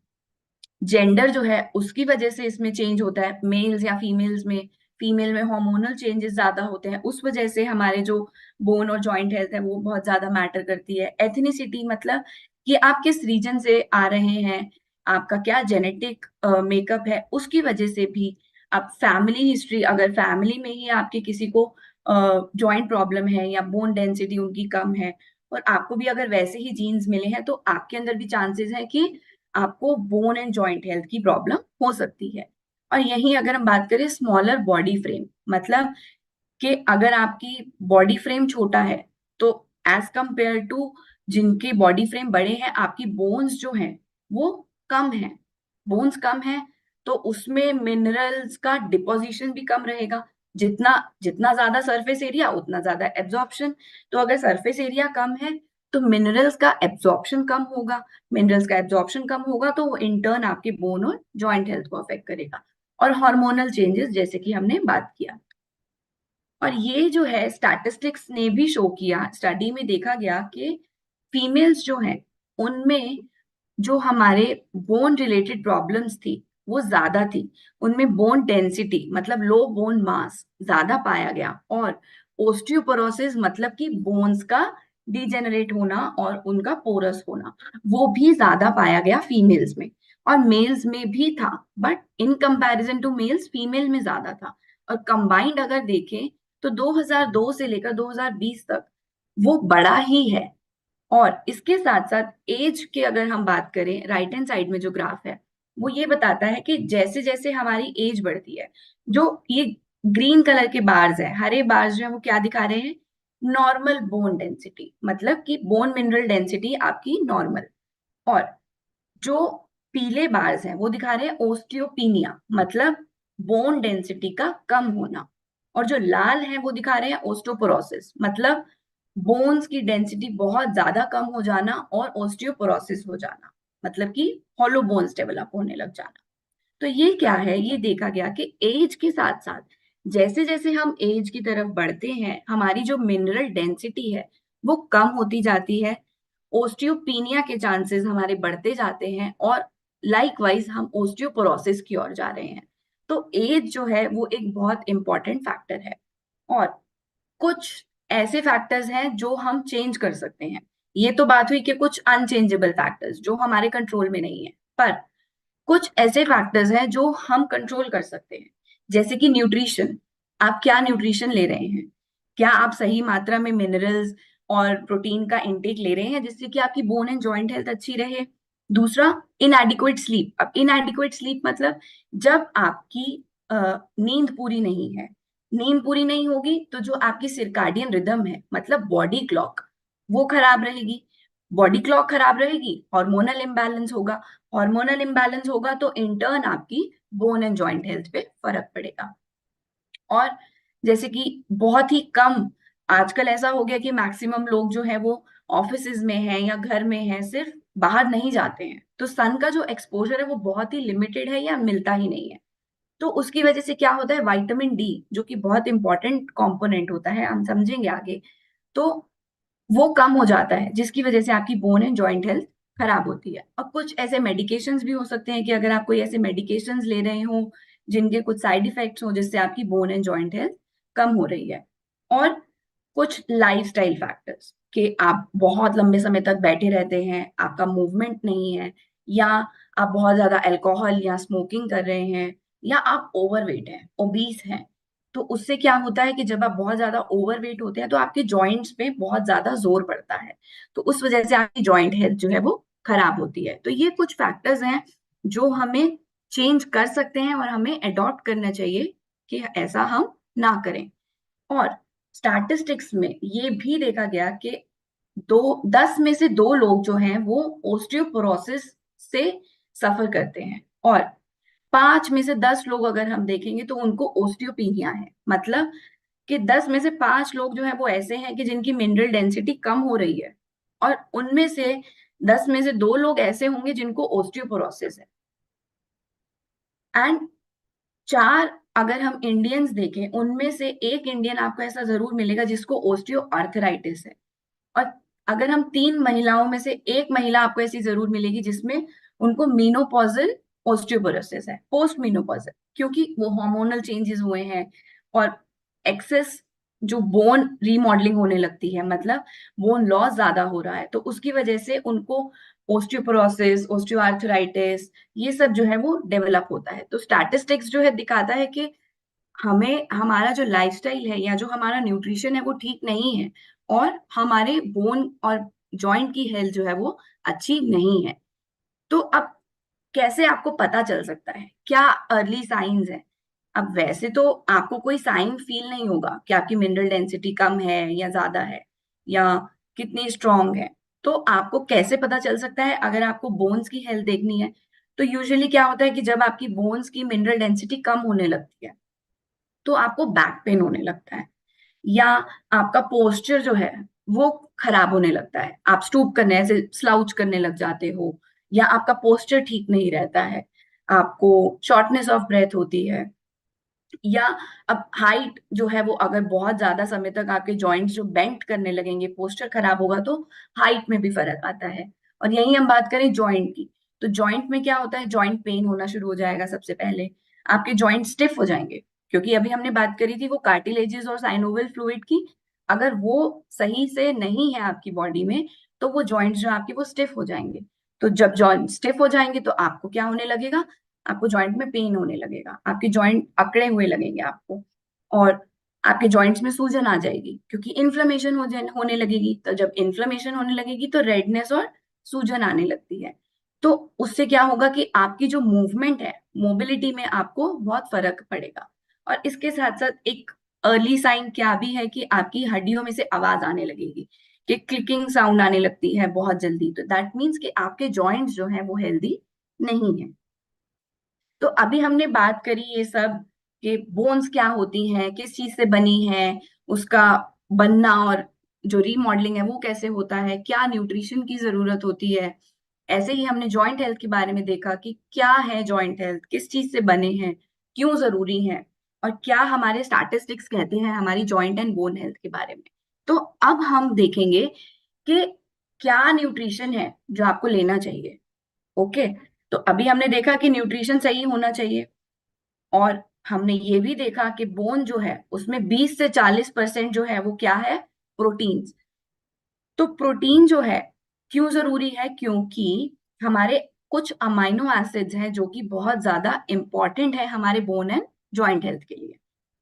जेंडर जो है उसकी वजह से इसमें चेंज होता है, मेल्स या फीमेल्स में, फीमेल में हार्मोनल चेंजेस ज्यादा होते हैं, उस वजह से हमारे जो बोन और जॉइंट हेल्थ है वो बहुत ज्यादा मैटर करती है। एथनिसिटी मतलब कि आप किस रीजन से आ रहे हैं, आपका क्या जेनेटिक मेकअप है, उसकी वजह से भी। आप फैमिली हिस्ट्री, अगर फैमिली में ही आपके किसी को जॉइंट प्रॉब्लम है या बोन डेंसिटी उनकी कम है, और आपको भी अगर वैसे ही जीन्स मिले हैं, तो आपके अंदर भी चांसेस है कि आपको बोन एंड जॉइंट हेल्थ की प्रॉब्लम हो सकती है। और यहीं अगर हम बात करें स्मॉलर बॉडी फ्रेम, मतलब कि अगर आपकी बॉडी फ्रेम छोटा है तो एज कंपेयर टू जिनके बॉडी फ्रेम बड़े हैं, आपकी बोन्स जो हैं वो कम है, बोन्स कम है, तो उसमें मिनरल्स का डिपोजिशन भी कम रहेगा। जितना जितना ज्यादा सरफेस एरिया उतना ज्यादा एब्जॉर्प्शन। तो अगर सरफेस एरिया कम है तो मिनरल्स का एब्जॉर्प्शन कम होगा, मिनरल्स का एब्जॉर्प्शन कम होगा तो वो इन टर्न आपके बोन और जॉइंट हेल्थ को अफेक्ट करेगा। और हार्मोनल चेंजेस जैसे कि हमने बात किया, और ये जो है स्टैटिस्टिक्स ने भी शो किया, स्टडी में देखा गया कि फीमेल्स जो हैं उनमें जो हमारे बोन रिलेटेड प्रॉब्लम्स थी वो ज्यादा थी। उनमें बोन डेंसिटी मतलब लो बोन मास ज्यादा पाया गया, और ओस्टियोपोरोसिस मतलब कि बोन्स का डिजेनरेट होना और उनका पोरस होना वो भी ज्यादा पाया गया फीमेल्स में। और मेल्स में भी था, but in comparison to males female में ज्यादा था। और कंबाइंड अगर देखें तो 2002 से लेकर 2020 तक वो बड़ा ही है। और इसके साथ साथ एज के अगर हम बात करें, राइट हैंड साइड में जो ग्राफ है वो ये बताता है कि जैसे जैसे हमारी एज बढ़ती है, जो ये ग्रीन कलर के बार्स है, हरे बार्स जो है वो क्या दिखा रहे हैं, नॉर्मल बोन डेंसिटी, मतलब कि बोन मिनरल डेंसिटी आपकी नॉर्मल। और जो पीले बार्स हैं वो दिखा रहे हैं ओस्टियोपिनिया, मतलब बोन डेंसिटी का कम होना। और जो लाल है वो दिखा रहे हैं ओस्टोपोरोसिस, मतलब बोन्स की डेंसिटी बहुत ज्यादा कम हो जाना, और ओस्टियोपोरोसिस हो जाना मतलब कि हॉलो बोन्स डेवलप होने लग जाना। तो ये क्या है, ये देखा गया कि एज के साथ साथ जैसे जैसे हम एज की तरफ बढ़ते हैं हमारी जो मिनरल डेंसिटी है वो कम होती जाती है, ओस्टियोपीनिया के चांसेस हमारे बढ़ते जाते हैं, और लाइकवाइज हम ओस्टियोपोरोसिस की ओर जा रहे हैं। तो एज जो है वो एक बहुत इंपॉर्टेंट फैक्टर है। और कुछ ऐसे फैक्टर्स हैं जो हम चेंज कर सकते हैं। ये तो बात हुई कि कुछ अनचेंजेबल फैक्टर्स जो हमारे कंट्रोल में नहीं है, पर कुछ ऐसे फैक्टर्स हैं जो हम कंट्रोल कर सकते हैं, जैसे कि न्यूट्रिशन। आप क्या न्यूट्रिशन ले रहे हैं, क्या आप सही मात्रा में मिनरल्स और प्रोटीन का इंटेक ले रहे हैं जिससे कि आपकी बोन एंड जॉइंट हेल्थ अच्छी रहे। दूसरा, इनएडिक्वेट स्लीप। अब इनएडिक्वेट स्लीप मतलब जब आपकी नींद पूरी नहीं है, नींद पूरी नहीं होगी तो जो आपकी सिरकाडियन रिदम है मतलब बॉडी क्लॉक वो खराब रहेगी। बॉडी क्लॉक खराब रहेगी, हार्मोनल इम्बैलेंस होगा, हार्मोनल इम्बैलेंस होगा तो इन टर्न आपकी बोन एंड जॉइंट हेल्थ पे फर्क पड़ेगा। और जैसे कि बहुत ही कम, आजकल ऐसा हो गया कि मैक्सिमम लोग जो है वो ऑफिसेज में हैं या घर में हैं, सिर्फ बाहर नहीं जाते हैं, तो सन का जो एक्सपोजर है वो बहुत ही लिमिटेड है या मिलता ही नहीं है। तो उसकी वजह से क्या होता है, विटामिन डी जो कि बहुत इंपॉर्टेंट कंपोनेंट होता है, हम समझेंगे आगे, तो वो कम हो जाता है जिसकी वजह से आपकी बोन एंड जॉइंट हेल्थ खराब होती है। अब कुछ ऐसे मेडिकेशंस भी हो सकते हैं कि अगर आप कोई ऐसे मेडिकेशंस ले रहे हो जिनके कुछ साइड इफेक्ट्स हो जिससे आपकी बोन एंड जॉइंट हेल्थ कम हो रही है, और कुछ लाइफस्टाइल फैक्टर्स कि आप बहुत लंबे समय तक बैठे रहते हैं, आपका मूवमेंट नहीं है, या आप बहुत ज्यादा अल्कोहल या स्मोकिंग कर रहे हैं, या आप ओवरवेट हैं, ओबीस हैं। तो उससे क्या होता है कि जब आप बहुत ज्यादा ओवरवेट होते हैं तो आपके जॉइंट्स पे बहुत ज्यादा जोर पड़ता है, तो उस वजह से आपकी जॉइंट हेल्थ जो है वो खराब होती है। तो ये कुछ फैक्टर्स हैं जो हमें चेंज कर सकते हैं और हमें अडॉप्ट करना चाहिए कि ऐसा हम ना करें। और स्टैटिस्टिक्स में ये भी देखा गया कि 10 में से 2 लोग जो हैं वो ओस्टियोपोरोसिस से सफर करते हैं, और 5 में से 10 लोग अगर हम देखेंगे तो उनको ओस्टियोपीनिया है। मतलब कि 10 में से 5 लोग जो है वो ऐसे हैं कि जिनकी मिनरल डेंसिटी कम हो रही है, और उनमें से 10 में से 2 लोग ऐसे होंगे जिनको ओस्टियोपोरोसिस है। एंड 4 अगर हम इंडियंस देखें, उनमें से 1 इंडियन आपको ऐसा जरूर मिलेगा जिसको ओस्टियो आर्थराइटिस है, और अगर हम 3 महिलाओं में से 1 महिला आपको ऐसी जरूर मिलेगी जिसमें उनको मीनोपॉजल ओस्टियोपोरोसिस है, पोस्ट मीनोपॉजल, क्योंकि वो हार्मोनल चेंजेस हुए हैं और एक्सेस जो बोन रीमॉडलिंग होने लगती है, मतलब बोन लॉस ज्यादा हो रहा है, तो उसकी वजह से उनको ओस्टियोपोरोसिस, ओस्टियोआर्थराइटिस, ये सब जो है वो डेवलप होता है। तो स्टैटिस्टिक्स जो है दिखाता है कि हमें हमारा जो लाइफस्टाइल है या जो हमारा न्यूट्रिशन है वो ठीक नहीं है, और हमारे बोन और जॉइंट की हेल्थ जो है वो अच्छी नहीं है। तो अब कैसे आपको पता चल सकता है, क्या अर्ली साइंस है? अब वैसे तो आपको कोई साइन फील नहीं होगा कि आपकी मिनरल डेंसिटी कम है या ज्यादा है, या कितनी स्ट्रांग है। तो आपको कैसे पता चल सकता है अगर आपको बोन्स की हेल्थ देखनी है? तो यूजुअली क्या होता है कि जब आपकी बोन्स की मिनरल डेंसिटी कम होने लगती है तो आपको बैक पेन होने लगता है, या आपका पोस्चर जो है वो खराब होने लगता है, आप स्टूप करने, ऐसे स्लाउच करने लग जाते हो, या आपका पोस्चर ठीक नहीं रहता है, आपको शॉर्टनेस ऑफ ब्रेथ होती है, या अब हाइट जो है वो अगर बहुत ज्यादा समय तक आपके जॉइंट्स जो बेंट करने लगेंगे, पोस्चर खराब होगा, तो हाइट में भी फर्क आता है। और यही हम बात करें जॉइंट की, तो जॉइंट में क्या होता है, जॉइंट पेन होना शुरू हो जाएगा। सबसे पहले आपके जॉइंट स्टिफ हो जाएंगे, क्योंकि अभी हमने बात करी थी वो कार्टिलेजेस और साइनोवियल फ्लूइड की, अगर वो सही से नहीं है आपकी बॉडी में तो वो जॉइंट्स जो आपके वो स्टिफ हो जाएंगे। तो जब जॉइंट स्टिफ हो जाएंगे तो आपको क्या होने लगेगा, आपको जॉइंट में पेन होने लगेगा, आपके जॉइंट अकड़े हुए लगेंगे आपको, और आपके जॉइंट्स में सूजन आ जाएगी क्योंकि इन्फ्लेमेशन होने लगेगी। तो जब इन्फ्लेमेशन होने लगेगी तो रेडनेस और सूजन आने लगती है। तो उससे क्या होगा कि आपकी जो मूवमेंट है, मोबिलिटी में आपको बहुत फर्क पड़ेगा। और इसके साथ साथ एक अर्ली साइन क्या भी है कि आपकी हड्डियों में से आवाज आने लगेगी, कि क्लिकिंग साउंड आने लगती है बहुत जल्दी। तो दैट मीन्स कि आपके जॉइंट्स जो है वो हेल्दी नहीं है। तो अभी हमने बात करी ये सब कि बोन्स क्या होती हैं, किस चीज से बनी है, उसका बनना और जो रीमॉडलिंग है वो कैसे होता है, क्या न्यूट्रिशन की जरूरत होती है। ऐसे ही हमने जॉइंट हेल्थ के बारे में देखा कि क्या है जॉइंट हेल्थ, किस चीज से बने हैं, क्यों जरूरी है, और क्या हमारे स्टैटिस्टिक्स कहते हैं हमारी जॉइंट एंड बोन हेल्थ के बारे में। तो अब हम देखेंगे कि क्या न्यूट्रिशन है जो आपको लेना चाहिए। ओके, तो अभी हमने देखा कि न्यूट्रिशन सही होना चाहिए, और हमने ये भी देखा कि बोन जो है उसमें 20 से 40% जो है वो क्या है, प्रोटीन्स। तो प्रोटीन जो है क्यों जरूरी है, क्योंकि हमारे कुछ अमाइनो एसिड्स हैं जो कि बहुत ज्यादा इंपॉर्टेंट है हमारे बोन एंड जॉइंट हेल्थ के लिए।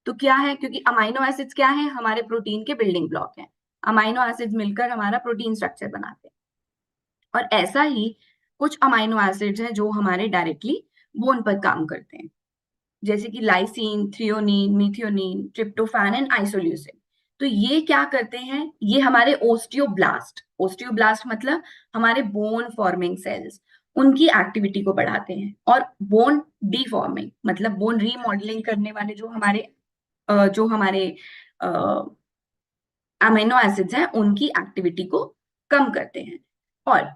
तो क्या है, क्योंकि अमाइनो एसिड्स क्या है, हमारे प्रोटीन के बिल्डिंग ब्लॉक हैं। अमाइनो एसिड्स मिलकर हमारा प्रोटीन स्ट्रक्चर बनाते हैं, और ऐसा ही कुछ अमाइनो एसिड्स हैं जो हमारे डायरेक्टली बोन पर काम करते हैं, जैसे कि lysine, threonine, methionine, tryptophan and isoleucine. तो ये क्या करते हैं, ये हमारे ओस्टियोब्लास्ट, ओस्टियोब्लास्ट मतलब हमारे बोन फॉर्मिंग सेल्स, उनकी एक्टिविटी को बढ़ाते हैं, और बोन डीफॉर्मिंग मतलब बोन रीमॉडलिंग करने वाले जो हमारे अमीनो एसिड्स हैं उनकी एक्टिविटी को कम करते हैं। और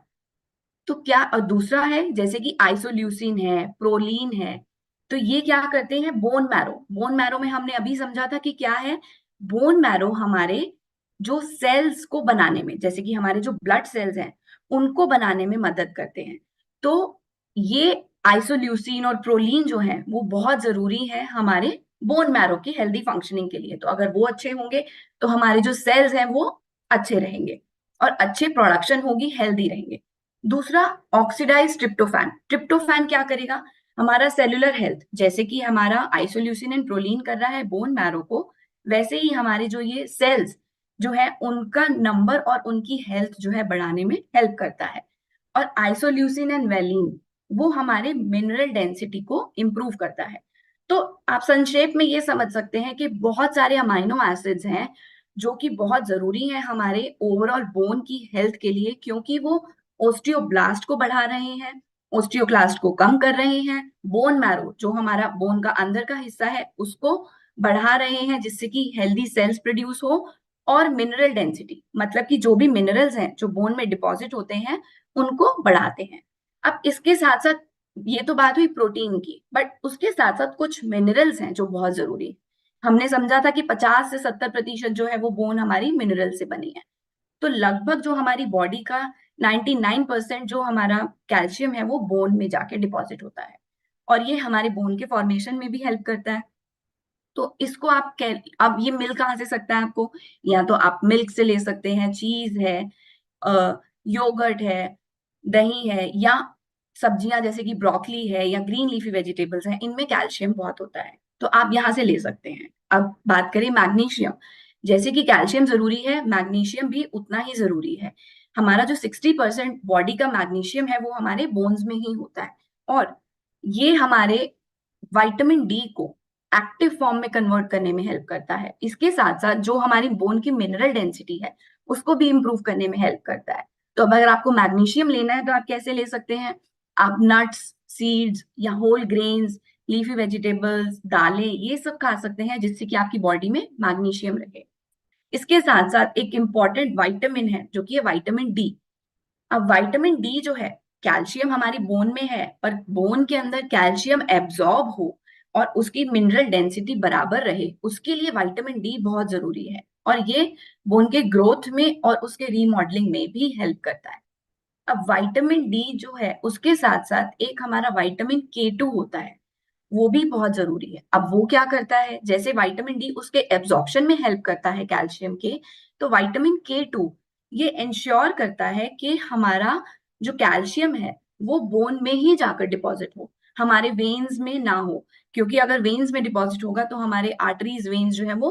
तो क्या, और दूसरा है जैसे कि आइसोल्यूसिन है, प्रोलीन है, तो ये क्या करते हैं, बोन मैरो, बोन मैरो में हमने अभी समझा था कि क्या है, बोन मैरो हमारे जो सेल्स को बनाने में, जैसे कि हमारे जो ब्लड सेल्स हैं उनको बनाने में मदद करते हैं। तो ये आइसोल्यूसिन और प्रोलीन जो है वो बहुत जरूरी है हमारे बोन मैरो की हेल्दी फंक्शनिंग के लिए। तो अगर वो अच्छे होंगे तो हमारे जो सेल्स हैं वो अच्छे रहेंगे और अच्छे प्रोडक्शन होगी, हेल्दी रहेंगे। दूसरा, ऑक्सीडाइज ट्रिप्टोफैन। ट्रिप्टोफैन क्या करेगा? हमारा सेलुलर हेल्थ, जैसे कि हमारा आइसोल्यूसिन एंड प्रोलीन कर रहा है बोन मैरो को, वैसे ही हमारे जो ये सेल्स जो है उनका नंबर और उनकी हेल्थ जो है बढ़ाने में हेल्प करता है। और आइसोल्यूसिन एंड वेलिन वो हमारे मिनरल डेंसिटी को इंप्रूव करता है। तो आप संक्षेप में ये समझ सकते हैं कि बहुत सारे अमाइनो एसिड्स हैं जो कि बहुत जरूरी है हमारे ओवरऑल बोन की हेल्थ के लिए, क्योंकि वो ओस्टियोब्लास्ट को बढ़ा रहे हैं, ओस्टियोक्लास्ट को कम कर रहे हैं, बोन मैरो जो हमारा बोन का अंदर का हिस्सा है उसको बढ़ा रहे हैं जिससे कि हेल्दी सेल्स प्रोड्यूस हो, और मिनरल डेंसिटी मतलब कि जो भी मिनरल्स हैं जो बोन में डिपॉजिट होते हैं उनको बढ़ाते हैं। अब इसके साथ साथ ये तो बात हुई प्रोटीन की, बट उसके साथ साथ कुछ मिनरल्स हैं जो बहुत जरूरी है। हमने समझा था कि 50 से 70% जो है वो बोन हमारी मिनरल से बनी है। तो लगभग जो हमारी बॉडी का 99% जो हमारा कैल्शियम है वो बोन में जाके डिपॉजिट होता है, और ये हमारे बोन के फॉर्मेशन में भी हेल्प करता है। तो इसको आप अब ये मिल कहाँ से सकता है आपको? या तो आप मिल्क से ले सकते हैं, चीज है, योगर्ट है, दही है, या सब्जियां जैसे कि ब्रोकली है या ग्रीन लीफी वेजिटेबल्स हैं, इनमें कैल्शियम बहुत होता है, तो आप यहाँ से ले सकते हैं। अब बात करें मैग्नीशियम। जैसे कि कैल्शियम जरूरी है, मैग्नीशियम भी उतना ही जरूरी है। हमारा जो 60% बॉडी का मैग्नीशियम है वो हमारे बोन्स में ही होता है, और ये हमारे विटामिन डी को एक्टिव फॉर्म में कन्वर्ट करने में हेल्प करता है। इसके साथ साथ जो हमारी बोन की मिनरल डेंसिटी है उसको भी इंप्रूव करने में हेल्प करता है। तो अब अगर आपको मैग्नीशियम लेना है तो आप कैसे ले सकते हैं? आप नट्स, सीड्स या होल ग्रेन्स, लीफी वेजिटेबल्स, दालें, ये सब खा सकते हैं जिससे कि आपकी बॉडी में मैग्नीशियम रहे। इसके साथ साथ एक इंपॉर्टेंट विटामिन है जो कि है विटामिन डी। अब विटामिन डी जो है, कैल्शियम हमारी बोन में है, पर बोन के अंदर कैल्शियम एब्जॉर्ब हो और उसकी मिनरल डेंसिटी बराबर रहे, उसके लिए विटामिन डी बहुत जरूरी है, और ये बोन के ग्रोथ में और उसके रीमॉडलिंग में भी हेल्प करता है। अब विटामिन डी जो है उसके साथ साथ एक हमारा विटामिन के2 होता है, वो भी बहुत जरूरी है। अब वो क्या करता है? जैसे विटामिन डी उसके एब्जॉर्प्शन में हेल्प करता है कैल्शियम के, तो विटामिन के2 ये इंश्योर करता है कि हमारा जो कैल्शियम है वो बोन में ही जाकर डिपॉजिट हो, हमारे वेन्स में ना हो, क्योंकि अगर वेन्स में डिपॉजिट होगा तो हमारे आर्टरीज, वेन्स जो है वो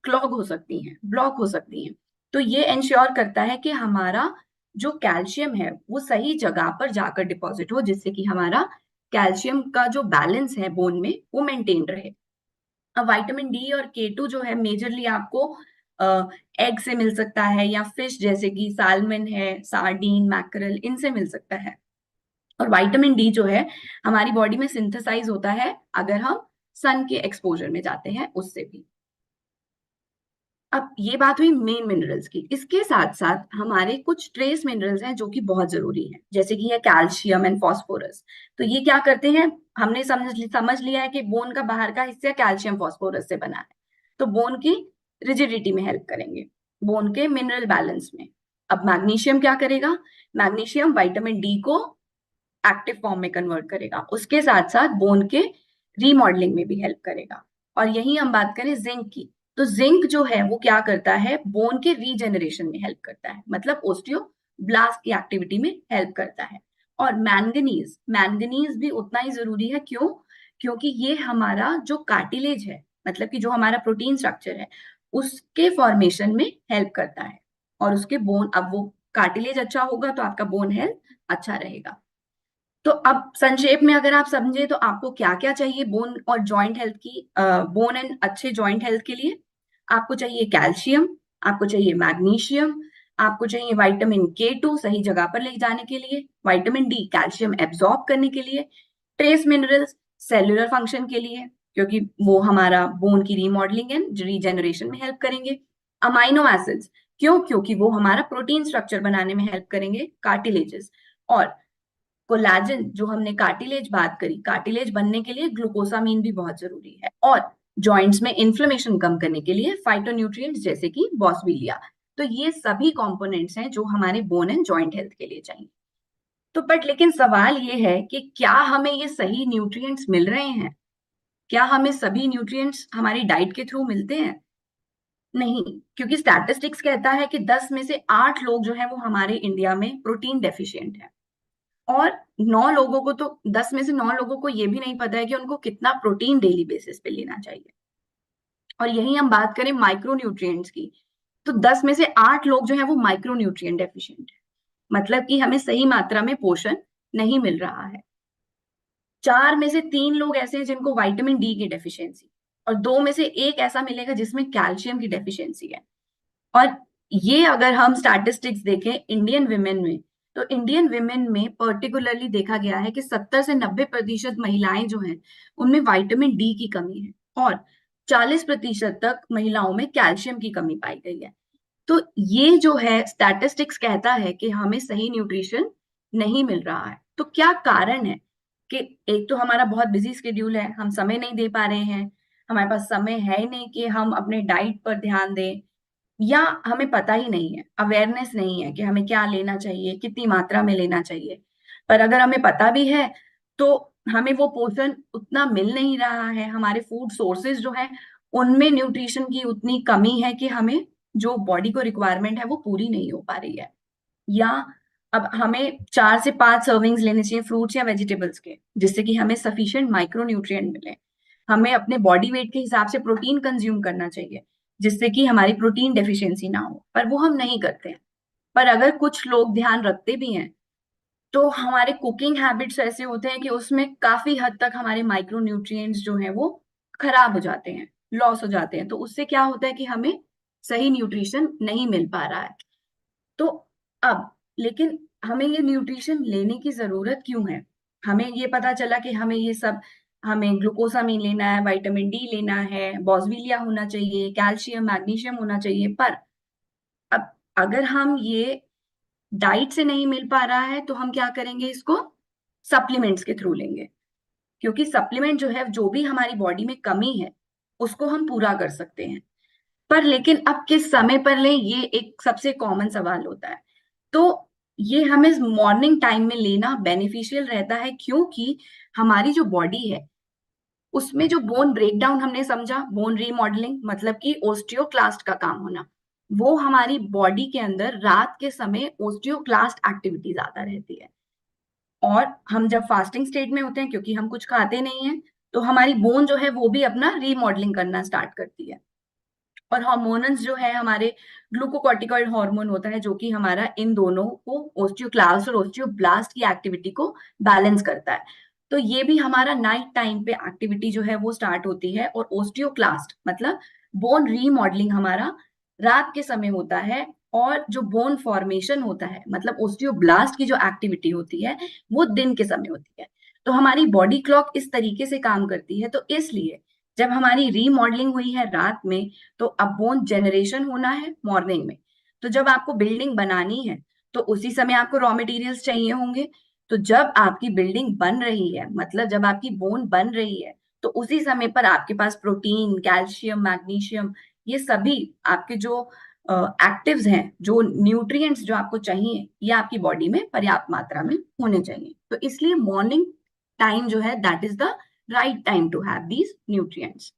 क्लॉग हो सकती हैं, ब्लॉक हो सकती हैं। तो ये इंश्योर करता है कि हमारा जो कैल्शियम है वो सही जगह पर जाकर डिपॉजिट हो, जिससे कि हमारा कैल्शियम का जो बैलेंस है बोन में वो मेंटेन रहे। अब विटामिन डी और के2 जो है मेजरली आपको एग से मिल सकता है, या फिश जैसे कि सालमन है, सार्डीन, मैकरल, इनसे मिल सकता है। और विटामिन डी जो है हमारी बॉडी में सिंथेसाइज होता है अगर हम सन के एक्सपोजर में जाते हैं उससे भी। अब ये बात हुई मेन मिनरल्स की। इसके साथ साथ हमारे कुछ ट्रेस मिनरल्स हैं जो कि बहुत जरूरी हैं, जैसे कि है कैल्शियम एंड फास्फोरस। तो ये क्या करते हैं? हमने समझ लिया है कि बोन का बाहर का हिस्सा कैल्शियम फास्फोरस से बना है, तो बोन की रिजिडिटी में हेल्प करेंगे, बोन के मिनरल बैलेंस में। अब मैग्नीशियम क्या करेगा? मैग्नीशियम विटामिन डी को एक्टिव फॉर्म में कन्वर्ट करेगा, उसके साथ साथ बोन के रीमॉडलिंग में भी हेल्प करेगा। और यही हम बात करें जिंक की, तो जिंक जो है वो क्या करता है? बोन के रीजेनरेशन में हेल्प करता है, मतलब ओस्टियोब्लास्ट की एक्टिविटी में हेल्प करता है। और मैंगनीज, मैंगनीज भी उतना ही जरूरी है। क्यों? क्योंकि ये हमारा जो कार्टिलेज है, मतलब कि जो हमारा प्रोटीन स्ट्रक्चर है, उसके फॉर्मेशन में हेल्प करता है, और उसके बोन, अब वो कार्टिलेज अच्छा होगा तो आपका बोन हेल्थ अच्छा रहेगा। तो अब संक्षेप में अगर आप समझे तो आपको क्या क्या चाहिए बोन और जॉइंट हेल्थ की, बोन एंड अच्छे जॉइंट हेल्थ के लिए? आपको चाहिए कैल्शियम, आपको चाहिए मैग्नीशियम, आपको चाहिए विटामिन के2 सही जगह पर ले जाने के लिए, विटामिन डी कैल्शियम एब्जॉर्ब करने के लिए, ट्रेस मिनरल्स सेलुलर फंक्शन के लिए क्योंकि वो हमारा बोन की रीमॉडलिंग एंड रीजेनरेशन में हेल्प करेंगे, अमाइनो एसिड्स क्यों? क्योंकि वो हमारा प्रोटीन स्ट्रक्चर बनाने में हेल्प करेंगे, कार्टिलेजेस, और कोलाजन जो हमने कार्टिलेज बात करी, कार्टिलेज बनने के लिए ग्लूकोसामीन भी बहुत जरूरी है, और जॉइंट्स में इन्फ्लेमेशन कम करने के लिए फाइटोन्यूट्रिएंट्स जैसे कि बॉसविलिया। तो ये सभी कंपोनेंट्स हैं जो हमारे बोन एंड जॉइंट हेल्थ के लिए चाहिए। तो बट लेकिन सवाल ये है कि क्या हमें ये सही न्यूट्रिएंट्स मिल रहे हैं? क्या हमें सभी न्यूट्रिएंट्स हमारी डाइट के थ्रू मिलते हैं? नहीं, क्योंकि स्टैटिस्टिक्स कहता है कि 10 में से 8 लोग जो है वो हमारे इंडिया में प्रोटीन डेफिशिएंट है। और 9 लोगों को तो 10 में से 9 लोगों को ये भी नहीं पता है कि उनको कितना प्रोटीन डेली बेसिस पे लेना चाहिए। और यही हम बात करें माइक्रो न्यूट्रिएंट्स की, तो 10 में से 8 लोग जो है वो माइक्रो न्यूट्रिएंट डेफिशिएंट है। मतलब कि हमें सही मात्रा में पोषण नहीं मिल रहा है। 4 में से 3 लोग ऐसे हैं जिनको विटामिन डी की डेफिशिएंसी, और 2 में से 1 ऐसा मिलेगा जिसमें कैल्शियम की डेफिशिएंसी है। और ये अगर हम स्टैटिस्टिक्स देखें इंडियन विमेन में, तो इंडियन विमेन में पर्टिकुलरली देखा गया है कि 70 से 90% महिलाएं जो हैं उनमें विटामिन डी की कमी है, और 40% तक महिलाओं में कैल्शियम की कमी पाई गई है। तो ये जो है स्टैटिस्टिक्स कहता है कि हमें सही न्यूट्रिशन नहीं मिल रहा है। तो क्या कारण है? कि एक तो हमारा बहुत बिजी स्केड्यूल है, हम समय नहीं दे पा रहे हैं, हमारे पास समय है ही नहीं कि हम अपने डाइट पर ध्यान दें, या हमें पता ही नहीं है, अवेयरनेस नहीं है कि हमें क्या लेना चाहिए, कितनी मात्रा में लेना चाहिए। पर अगर हमें पता भी है तो हमें वो पोषण उतना मिल नहीं रहा है, हमारे फूड सोर्सेज जो है उनमें न्यूट्रिशन की उतनी कमी है कि हमें जो बॉडी को रिक्वायरमेंट है वो पूरी नहीं हो पा रही है। या अब हमें 4 से 5 सर्विंग्स लेने चाहिए फ्रूट्स या वेजिटेबल्स के, जिससे कि हमें सफिशिएंट माइक्रो न्यूट्रिएंट मिले। हमें अपने बॉडी वेट के हिसाब से प्रोटीन कंज्यूम करना चाहिए, जिससे कि हमारी प्रोटीन डेफिशिएंसी ना हो, पर वो हम नहीं करते हैं। पर अगर कुछ लोग ध्यान रखते भी हैं, तो हमारे कुकिंग हैबिट्स ऐसे होते हैं कि उसमें काफी हद तक हमारे माइक्रो न्यूट्रिएंट्स जो हैं वो खराब हो जाते हैं, लॉस हो जाते हैं। तो उससे क्या होता है कि हमें सही न्यूट्रिशन नहीं मिल पा रहा है। तो अब लेकिन हमें ये न्यूट्रिशन लेने की जरूरत क्यों है? हमें ये पता चला कि हमें ये सब, हमें ग्लूकोसामिन लेना है, विटामिन डी लेना है, बॉसविलिया होना चाहिए, कैल्शियम मैग्नीशियम होना चाहिए। पर अब अगर हम ये डाइट से नहीं मिल पा रहा है तो हम क्या करेंगे? इसको सप्लीमेंट्स के थ्रू लेंगे, क्योंकि सप्लीमेंट जो है, जो भी हमारी बॉडी में कमी है उसको हम पूरा कर सकते हैं। पर लेकिन अब किस समय पर लें, ये एक सबसे कॉमन सवाल होता है। तो ये हमें मॉर्निंग टाइम में लेना बेनिफिशियल रहता है, क्योंकि हमारी जो बॉडी है उसमें जो बोन ब्रेकडाउन हमने समझा, बोन रीमॉडलिंग मतलब कि ओस्टियोक्लास्ट का काम होना, वो हमारी बॉडी के अंदर रात के समय ओस्टियोक्लास्ट एक्टिविटी ज्यादा रहती है। और हम जब फास्टिंग स्टेट में होते हैं, क्योंकि हम कुछ खाते नहीं है, तो हमारी बोन जो है वो भी अपना रीमॉडलिंग करना स्टार्ट करती है। और हार्मोन्स जो है हमारे, ग्लूकोकॉर्टिकॉइड हार्मोन होता है जो कि हमारा इन दोनों को, ओस्टियोक्लास्ट और ओस्टियोब्लास्ट की एक्टिविटी को बैलेंस करता है। तो ये भी हमारा नाइट टाइम पे एक्टिविटी जो है वो स्टार्ट होती है, और ओस्टियोक्लास्ट मतलब बोन रीमॉडलिंग हमारा रात के समय होता है, और जो बोन फॉर्मेशन होता है मतलब ओस्टियोब्लास्ट की जो एक्टिविटी होती है वो दिन के समय होती है। तो हमारी बॉडी क्लॉक इस तरीके से काम करती है। तो इसलिए जब हमारी रीमॉडलिंग हुई है रात में, तो अब बोन जनरेशन होना है मॉर्निंग में। तो जब आपको बिल्डिंग बनानी है तो उसी समय आपको रॉ मटेरियल्स चाहिए होंगे। तो जब आपकी बिल्डिंग बन रही है, मतलब जब आपकी बोन बन रही है, तो उसी समय पर आपके पास प्रोटीन, कैल्शियम, मैग्नीशियम, ये सभी आपके जो एक्टिव्स हैं, जो न्यूट्रिएंट्स जो आपको चाहिए, ये आपकी बॉडी में पर्याप्त मात्रा में होने चाहिए। तो इसलिए मॉर्निंग टाइम जो है that is the right time to have these nutrients.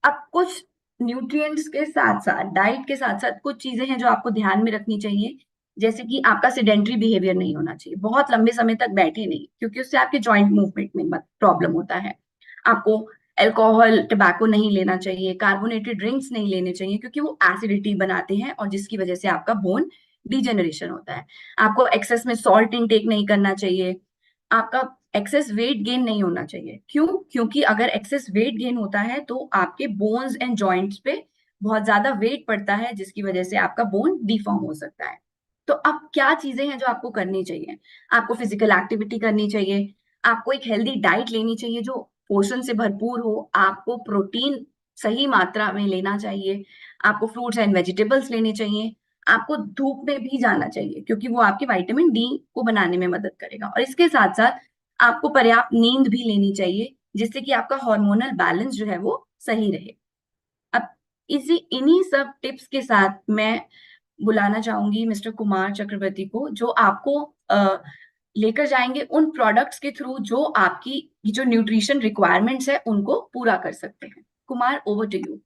अब कुछ न्यूट्रिएंट्स के साथ साथ, डाइट के साथ साथ कुछ चीजें हैं जो आपको ध्यान में रखनी चाहिए। जैसे कि आपका सेडेंटरी बिहेवियर नहीं होना चाहिए, बहुत लंबे समय तक बैठे नहीं, क्योंकि उससे आपके जॉइंट मूवमेंट में प्रॉब्लम होता है। आपको अल्कोहल, टबैको नहीं लेना चाहिए, कार्बोनेटेड ड्रिंक्स नहीं लेने चाहिए, क्योंकि वो एसिडिटी बनाते हैं और जिसकी वजह से आपका बोन डिजेनरेशन होता है। आपको एक्सेस में सॉल्ट इनटेक नहीं करना चाहिए। आपका एक्सेस वेट गेन नहीं होना चाहिए। क्यों? क्योंकि अगर एक्सेस वेट गेन होता है तो आपके बोन्स एंड जॉइंट्स पे बहुत ज्यादा वेट पड़ता है, जिसकी वजह से आपका बोन डिफॉर्म हो सकता है। तो अब क्या चीजें हैं जो आपको करनी चाहिए? आपको फिजिकल एक्टिविटी करनी चाहिए, आपको एक हेल्दी डाइट लेनी चाहिए जो पोषण से भरपूर हो, आपको प्रोटीन सही मात्रा में लेना चाहिए, आपको फ्रूट्स एंड वेजिटेबल्स लेने चाहिए, आपको धूप में भी जाना चाहिए क्योंकि वो आपके विटामिन डी को बनाने में मदद करेगा, और इसके साथ साथ आपको पर्याप्त नींद भी लेनी चाहिए, जिससे कि आपका हार्मोनल बैलेंस जो है वो सही रहे। अब इन्हीं सब टिप्स के साथ मैं बुलाना चाहूंगी मिस्टर कुमार चक्रवर्ती को, जो आपको लेकर जाएंगे उन प्रोडक्ट्स के थ्रू जो आपकी जो न्यूट्रिशन रिक्वायरमेंट्स है उनको पूरा कर सकते हैं। Kumar, over to you.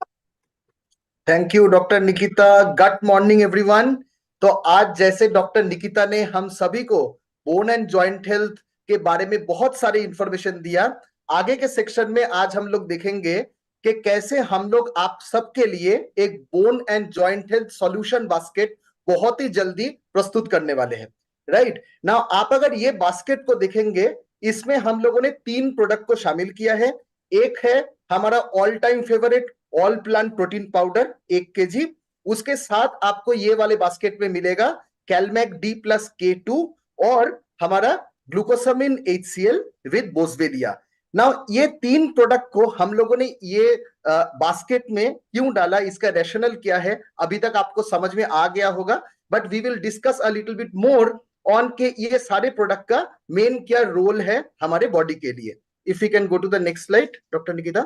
Thank you doctor Nikita. Good morning everyone. तो आज जैसे डॉक्टर निकिता ने हम सभी को बोन एंड जॉइंट हेल्थ के बारे में बहुत सारी इंफॉर्मेशन दिया, आगे के सेक्शन में आज हम लोग देखेंगे कि कैसे हम लोग आप सबके लिए एक bone and joint health solution basket बहुत ही जल्दी प्रस्तुत करने वाले हैं। राइट नाउ आप अगर ये बास्केट को देखेंगे, इसमें हम लोगों ने 3 प्रोडक्ट को शामिल किया है। एक है हमारा all time favourite all plant protein powder 1 kg, उसके साथ आपको ये वाले बास्केट में मिलेगा कैलमैक D+K2 और हमारा ग्लूकोसामिन HCl विद बोसवेलिया। नाउ ये 3 प्रोडक्ट को हम लोगों ने ये बास्केट में क्यों डाला, इसका रैशनल क्या है, अभी तक आपको समझ में आ गया होगा, but we will discuss a little bit more on के ये सारे प्रोडक्ट का मेन क्या रोल है हमारे बॉडी के लिए। If you can go to the next slide doctor Nikita.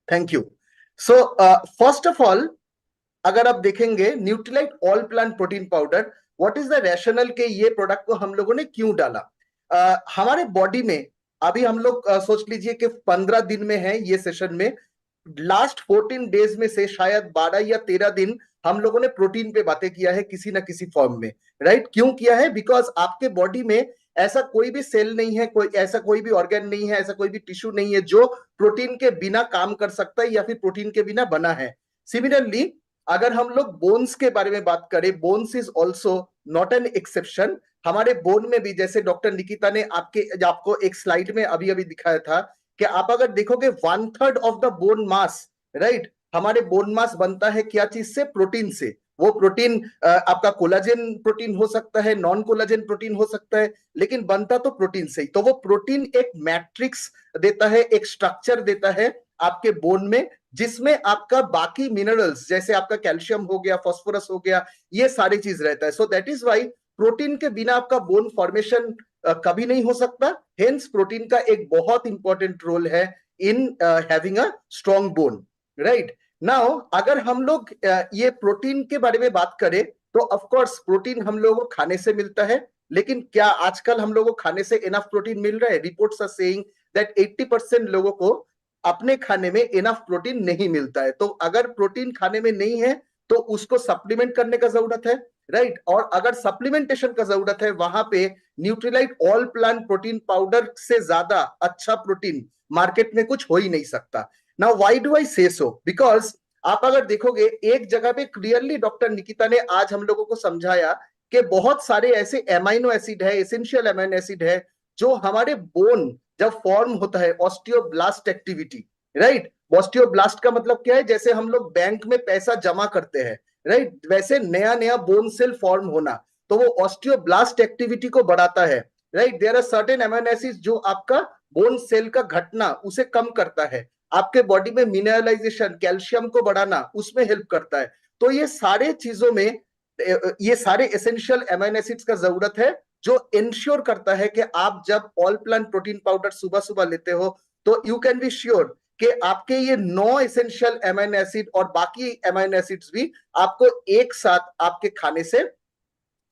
Thank you. So first of all अगर आप देखेंगे Nutrilite all plant protein powder, what is the rationale के ये प्रोडक्ट को हम लोगों ने क्यों डाला। हमारे बॉडी में अभी हम लोग सोच लीजिए कि 15 दिन में है ये सेशन में, लास्ट 14 डेज में से शायद 12 या 13 दिन हम लोगों ने प्रोटीन पे बातें किया है किसी ना किसी फॉर्म में। राइट क्यों किया है, बिकॉज आपके बॉडी में ऐसा कोई भी सेल नहीं है, ऐसा कोई भी ऑर्गन नहीं है, ऐसा कोई भी टिश्यू नहीं है जो प्रोटीन के बिना काम कर सकता है या फिर प्रोटीन के बिना बना है। सिमिलरली अगर हम लोग बोन्स के बारे में बात करें, bones is also not an exception. हमारे बोन में भी जैसे डॉक्टर निकिता ने आपको एक स्लाइड में अभी अभी दिखाया था कि आप अगर देखोगे 1/3 of the bone mass, right, हमारे बोन मास बनता है क्या चीज से, प्रोटीन से। वो प्रोटीन आपका कोलाजन प्रोटीन हो सकता है, नॉन कोलाजन प्रोटीन हो सकता है, लेकिन बनता तो प्रोटीन से ही। तो वो प्रोटीन एक मैट्रिक्स देता है, एक स्ट्रक्चर देता है आपके बोन में, जिसमें आपका बाकी मिनरल्स जैसे आपका कैल्शियम हो गया, फास्फोरस हो गया, ये सारी चीज रहता है। So that is why protein के बिना आपका बोन फॉर्मेशन कभी नहीं हो सकता। हेंस प्रोटीन का एक बहुत इंपॉर्टेंट रोल है in having a strong bone. Right now अगर हम लोग ये प्रोटीन के बारे में बात करें तो ऑफ कोर्स प्रोटीन हम लोगों को खाने से मिलता है, लेकिन क्या आजकल हम लोगों को खाने से इनफ प्रोटीन मिल रहा है? रिपोर्ट्स आर सेइंग दैट 80% लोगों को अपने खाने में इनफ प्रोटीन नहीं मिलता है। तो अगर प्रोटीन खाने में नहीं है तो उसको सप्लीमेंट करने का जरूरत है। राइट और अगर सप्लीमेंटेशन का जरूरत है, वहां पे Nutrilite all plant protein powder से ज्यादा अच्छा प्रोटीन मार्केट में कुछ हो ही नहीं सकता। नाउ व्हाई डू आई से सो, बिकॉज आप अगर देखोगे एक जगह पे क्लियरली डॉक्टर निकिता ने आज हम लोगों को समझाया कि बहुत सारे ऐसे एमाइनो एसिड है, एसेंशियल एमाइनो एसिड है जो हमारे बोन जब फॉर्म होता है, ऑस्टियोब्लास्ट एक्टिविटी। राइट ऑस्टियोब्लास्ट का मतलब क्या है, जैसे हम लोग बैंक में पैसा जमा करते हैं, राइट, वैसे नया नया बोन सेल फॉर्म होना, तो वो ऑस्टियोब्लास्ट एक्टिविटी को बढ़ाता है। Right there are certain amino acids जो आपका बोन सेल का घटना उसे कम करता है, आपके बॉडी में मिनरलाइजेशन, कैल्शियम को बढ़ाना, उसमें हेल्प करता है। तो ये सारे चीजों में ये सारे एसेंशियल एमाइनो एसिड्स का जरूरत है जो इंश्योर करता है कि आप जब ऑल प्लांट प्रोटीन पाउडर सुबह सुबह लेते हो तो यू कैन बी श्योर कि आपके ये 9 एसेंशियल एमाइनो एसिड और बाकी एमाइनो एसिड्स भी आपको एक साथ आपके खाने से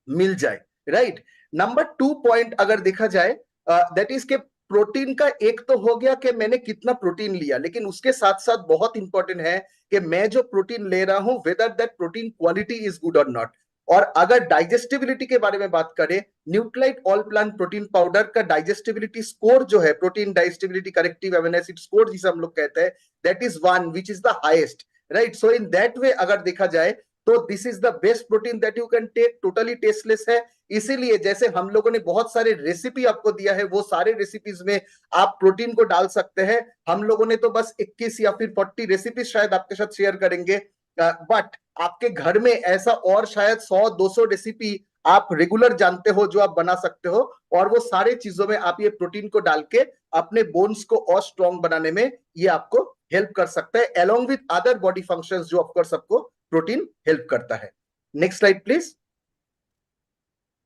मिल जाए। राइट नंबर 2 पॉइंट अगर देखा जाए दैट इज के प्रोटीन का एक तो हो गया कि मैंने कितना प्रोटीन लिया, लेकिन उसके साथ साथ बहुत इंपॉर्टेंट है कि मैं जो प्रोटीन ले रहा हूं whether that protein quality is good और नॉट। और अगर डाइजेस्टिबिलिटी के बारे में बात करें, Nutrilite all plant protein powder का डाइजेस्टिबिलिटी स्कोर जो है, protein digestibility corrective amino acid score जिसे हम लोग कहते हैं, that is 1 which is the highest. Right so in that way अगर देखा जाए तो this is the best protein that you can take, totally tasteless है। इसीलिए जैसे हम लोगों ने बहुत सारे रेसिपी आपको दिया है, वो सारे रेसिपीज में आप प्रोटीन को डाल सकते हैं। हम लोगों ने तो बस 21 या फिर 40 रेसिपीज शायद आपके साथ शेयर करेंगे, बट आपके घर में ऐसा और शायद 100-200 रेसिपी आप रेगुलर जानते हो जो आप बना सकते हो, और वो सारे चीजों में आप ये प्रोटीन को डाल के अपने बोन्स को और स्ट्रॉन्ग बनाने में ये आपको हेल्प कर सकता है, along with other body functions जो ऑफकोर्स आपको प्रोटीन हेल्प करता है। Next slide please.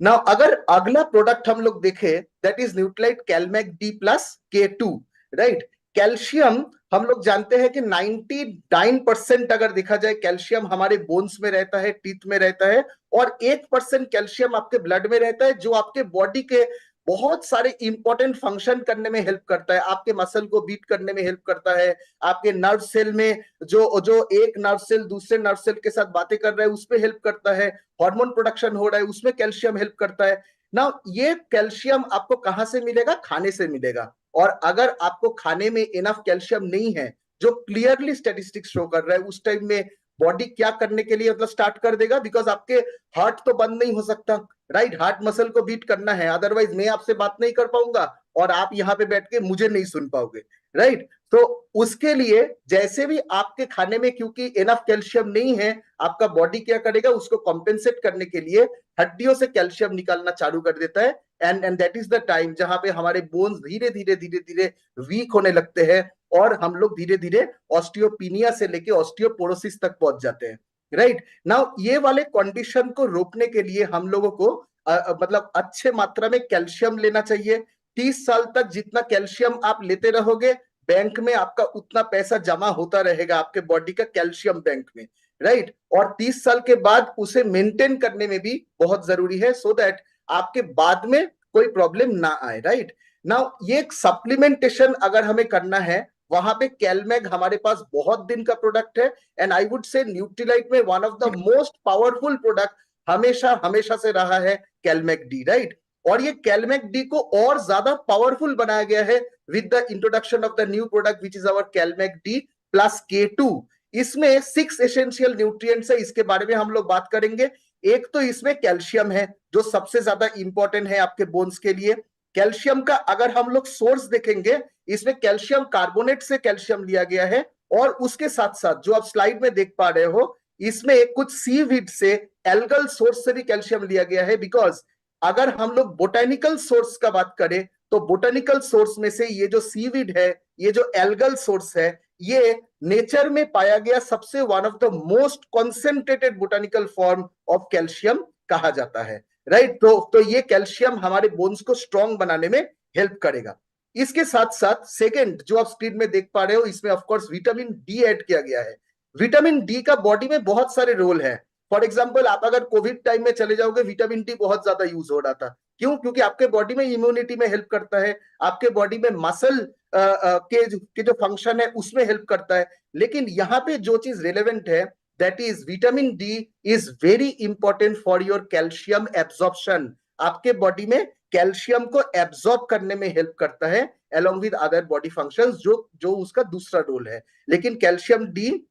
नाउ अगर अगला प्रोडक्ट हम लोग देखें that is Nutrilite Calmag D+K2। Right calcium हम लोग जानते हैं कि 99% अगर देखा जाए कैल्शियम हमारे बोन्स में रहता है, टीथ में रहता है, और 1% कैल्शियम आपके ब्लड में रहता है, जो आपके बॉडी के बहुत सारे इंपॉर्टेंट फंक्शन करने में हेल्प करता है। आपके मसल को बीट करने में हेल्प करता है, आपके नर्व सेल में जो जो एक नर्व सेल दूसरे नर्व सेल के साथ बातें कर रहा है उस पे हेल्प करता है, हार्मोन प्रोडक्शन हो रहा है उसमें कैल्शियम हेल्प करता है ना। ये कैल्शियम आपको कहां से मिलेगा? खाने से मिलेगा। और अगर आपको खाने में इनफ कैल्शियम नहीं है, जो क्लियरली स्टैटिस्टिक्स शो कर रहा है, उस टाइम में बॉडी क्या करने के लिए मतलब स्टार्ट कर देगा? बिकॉज आपके हार्ट तो बंद नहीं हो सकता, राइट? हार्ट मसल को बीट करना है, अदरवाइज मैं आपसे बात नहीं कर पाऊंगा और आप यहाँ पे बैठ के मुझे नहीं सुन पाओगे, राइट? तो उसके लिए जैसे भी आपके खाने में क्योंकि इनफ कैल्शियम नहीं है, आपका बॉडी क्या करेगा? उसको कॉम्पेंसेट करने के लिए हड्डियों से कैल्शियम निकालना चालू कर देता है। And that is the time जहां पे हमारे बोन्स धीरे धीरे धीरे धीरे वीक होने लगते हैं और हम लोग धीरे धीरे ऑस्टियोपिनिया से लेके ऑस्टियोपोरोसिस तक पहुंच जाते हैं, राइट? नाउ ये वाले कंडीशन को रोकने के लिए हम लोगों को मतलब अच्छे मात्रा में कैल्शियम लेना चाहिए। 30 साल तक जितना कैल्शियम आप लेते रहोगे, बैंक में आपका उतना पैसा जमा होता रहेगा, आपके बॉडी का कैल्शियम बैंक में, राइट? और 30 साल के बाद उसे मेंटेन करने में भी बहुत जरूरी है, सो दैट आपके बाद में कोई प्रॉब्लम ना आए, राइट? नाउ ये एक सप्लीमेंटेशन अगर हमें करना है, वहां पे कैलमैग हमारे पास बहुत दिन का प्रोडक्ट है। And I would say Nutrilite में one of the most powerful product हमेशा हमेशा से रहा है कैलमैग डी, राइट? और ये कैलमैग डी को और ज्यादा पावरफुल बनाया गया है with the introduction of the new product which is our कैलमैग D plus K2। इसमें 6 एसेंशियल न्यूट्रिएंट्स है, इसके बारे में हम लोग बात करेंगे। एक तो इसमें कैल्शियम है जो सबसे ज्यादा इंपॉर्टेंट है आपके बोन्स के लिए। कैल्शियम का अगर हम लोग सोर्स देखेंगे, इसमें कैल्शियम कार्बोनेट से कैल्शियम लिया गया है, और उसके साथ साथ जो आप स्लाइड में देख पा रहे हो, इसमें कुछ सीवीड से एल्गल सोर्स से भी कैल्शियम लिया गया है। बिकॉज अगर हम लोग बोटेनिकल सोर्स का बात करें तो बोटेनिकल सोर्स में से ये जो सीवीड है, ये जो एल्गल सोर्स है, ये नेचर में पाया गया सबसे one of the most concentrated botanical form of calcium कहा जाता है, राइट? तो ये कैल्शियम हमारे बोन्स को स्ट्रॉन्ग बनाने में हेल्प करेगा। इसके साथ साथ सेकेंड जो आप स्क्रीन में देख पा रहे हो, इसमें of course vitamin D add किया गया है। विटामिन डी का बॉडी में बहुत सारे रोल है। फॉर एग्जाम्पल आप अगर कोविड टाइम में चले जाओगे, विटामिन डी बहुत ज्यादा यूज हो रहा था। क्यों? क्योंकि आपके बॉडी में इम्यूनिटी में हेल्प करता है, आपके बॉडी में मसल के जो फंक्शन है उसमें हेल्प करता है। लेकिन यहाँ पे जो चीज रिलेवेंट है, that is vitamin D is very important for your calcium absorption. आपके बॉडी में कैल्शियम को एब्जॉर्ब करने में हेल्प करता है along with other body functions, जो उसका दूसरा रोल है। लेकिन कैल्शियम डी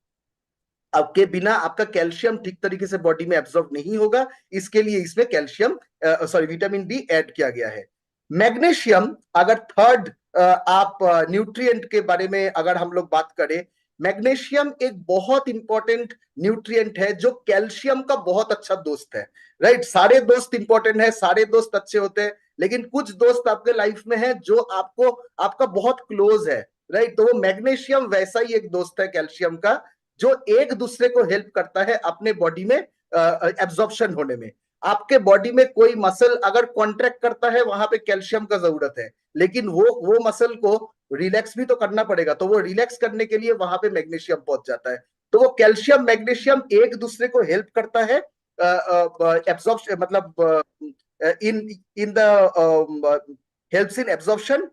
आपके बिना आपका कैल्शियम ठीक तरीके से बॉडी में एब्जॉर्ब नहीं होगा, इसके लिए इसमें कैल्शियम विटामिन डी ऐड किया गया है। मैग्नीशियम अगर थर्ड आप न्यूट्रिएंट के बारे में अगर हम लोग बात करें, मैग्नीशियम एक बहुत इंपॉर्टेंट न्यूट्रिएंट है जो कैल्शियम का बहुत अच्छा दोस्त है, राइट? सारे दोस्त इंपॉर्टेंट है, सारे दोस्त अच्छे होते हैं, लेकिन कुछ दोस्त आपके लाइफ में है जो आपको आपका बहुत क्लोज है, राइट? तो वो मैग्नीशियम वैसा ही एक दोस्त है कैल्शियम का, जो एक दूसरे को हेल्प करता है अपने बॉडी में एब्जॉर्प्शन होने में। आपके बॉडी में कोई मसल अगर कॉन्ट्रैक्ट करता है, वहां पे कैल्शियम का जरूरत है, लेकिन वो मसल को रिलैक्स भी तो करना पड़ेगा, तो वो रिलैक्स करने के लिए वहां पे मैग्नीशियम पहुंच जाता है। तो वो कैल्शियम मैग्नीशियम एक दूसरे को हेल्प करता है एब्जॉर्प्शन, मतलब in the helps in absorption.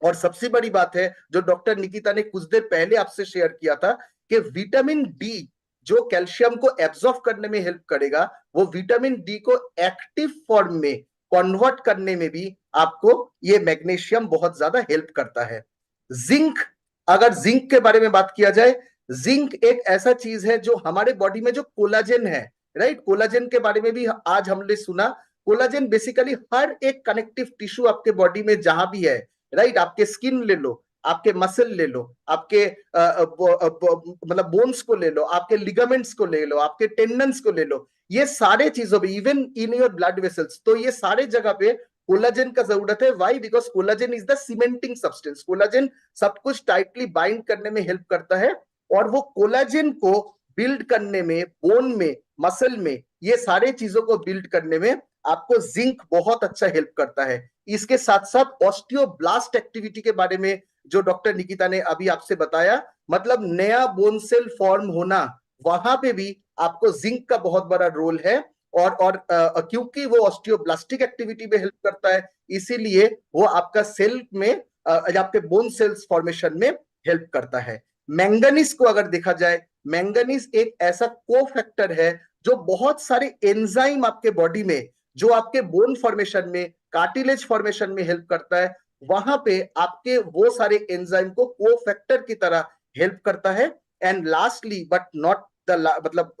और सबसे बड़ी बात है जो डॉक्टर निकिता ने कुछ देर पहले आपसे शेयर किया था कि विटामिन डी जो कैल्शियम को एब्जॉर्ब करने में हेल्प करेगा, वो विटामिन डी को एक्टिव फॉर्म में कन्वर्ट करने में भी आपको ये मैग्नीशियम बहुत ज्यादा हेल्प करता है। जिंक, अगर जिंक के बारे में बात किया जाए, जिंक एक ऐसा चीज है जो हमारे बॉडी में जो कोलाजन है, राइट? कोलाजन के बारे में भी आज हमने सुना। कोलाजन बेसिकली हर एक कनेक्टिव टिश्यू आपके बॉडी में जहां भी है, राइट? आपके स्किन ले लो, आपके मसल ले लो, आपके मतलब बोन्स को ले लो, आपके लिगामेंट्स को ले लो, आपके टेंडन्स को ले लो, ये सारे चीजों पे, even in your blood vessels, तो ये सारे जगह पे कोलाजन का जरूरत है। Why? Because collagen is the cementing substance. Collagen सब कुछ टाइटली बाइंड करने में हेल्प करता है, और वो कोलाजन को बिल्ड करने में, बोन में, मसल में, ये सारे चीजों को बिल्ड करने में आपको जिंक बहुत अच्छा हेल्प करता है। इसके साथ साथ ऑस्टियोब्लास्ट एक्टिविटी के बारे में जो डॉक्टर निकिता ने अभी आपसे बताया, मतलब नया बोन सेल फॉर्म होना, वहां पे भी आपको जिंक का बहुत बड़ा रोल है। और क्योंकि वो ऑस्टियोब्लास्टिक एक्टिविटी में हेल्प करता है, इसीलिए वो आपका सेल में आपके बोन सेल्स फॉर्मेशन में हेल्प करता है। मैंगनीज को अगर देखा जाए, मैंगनीज एक ऐसा को फैक्टर है जो बहुत सारे एंजाइम आपके बॉडी में, जो आपके बोन फॉर्मेशन में, कार्टिलेज फॉर्मेशन में हेल्प करता है, वहां पे आपके वो सारे एंजाइम को को फैक्टर की तरह हेल्प करता है। And lastly but not the मतलब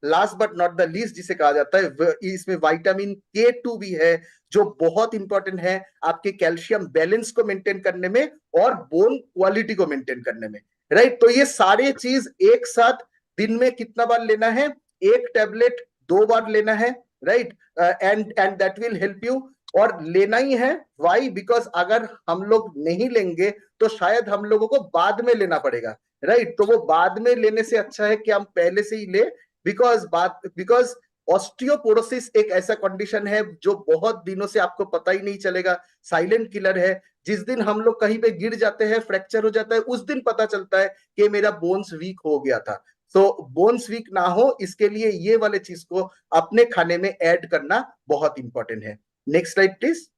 last but not the least जिसे कहा जाता है, इसमें विटामिन K2 भी है, जो बहुत इंपॉर्टेंट है आपके कैल्शियम बैलेंस को मेंटेन करने में और बोन क्वालिटी को मेंटेन करने में, राइट। तो ये सारे चीज एक साथ दिन में कितना बार लेना है? एक टैबलेट 2 बार लेना है, right. And that will help you, और लेना ही है। वाई? बिकॉज अगर हम लोग नहीं लेंगे तो शायद हम लोगों को बाद में लेना पड़ेगा, राइट। तो वो बाद में लेने से अच्छा है कि हम पहले से ही ले, बिकॉज ऑस्टियोपोरोसिस एक ऐसा कंडीशन है जो बहुत दिनों से आपको पता ही नहीं चलेगा, साइलेंट किलर है। जिस दिन हम लोग कहीं पे गिर जाते हैं, फ्रैक्चर हो जाता है, उस दिन पता चलता है कि मेरा बोन्स वीक हो गया था। तो बोन्स वीक ना हो, इसके लिए ये वाले चीज को अपने खाने में ऐड करना बहुत इंपॉर्टेंट है। Next slide please.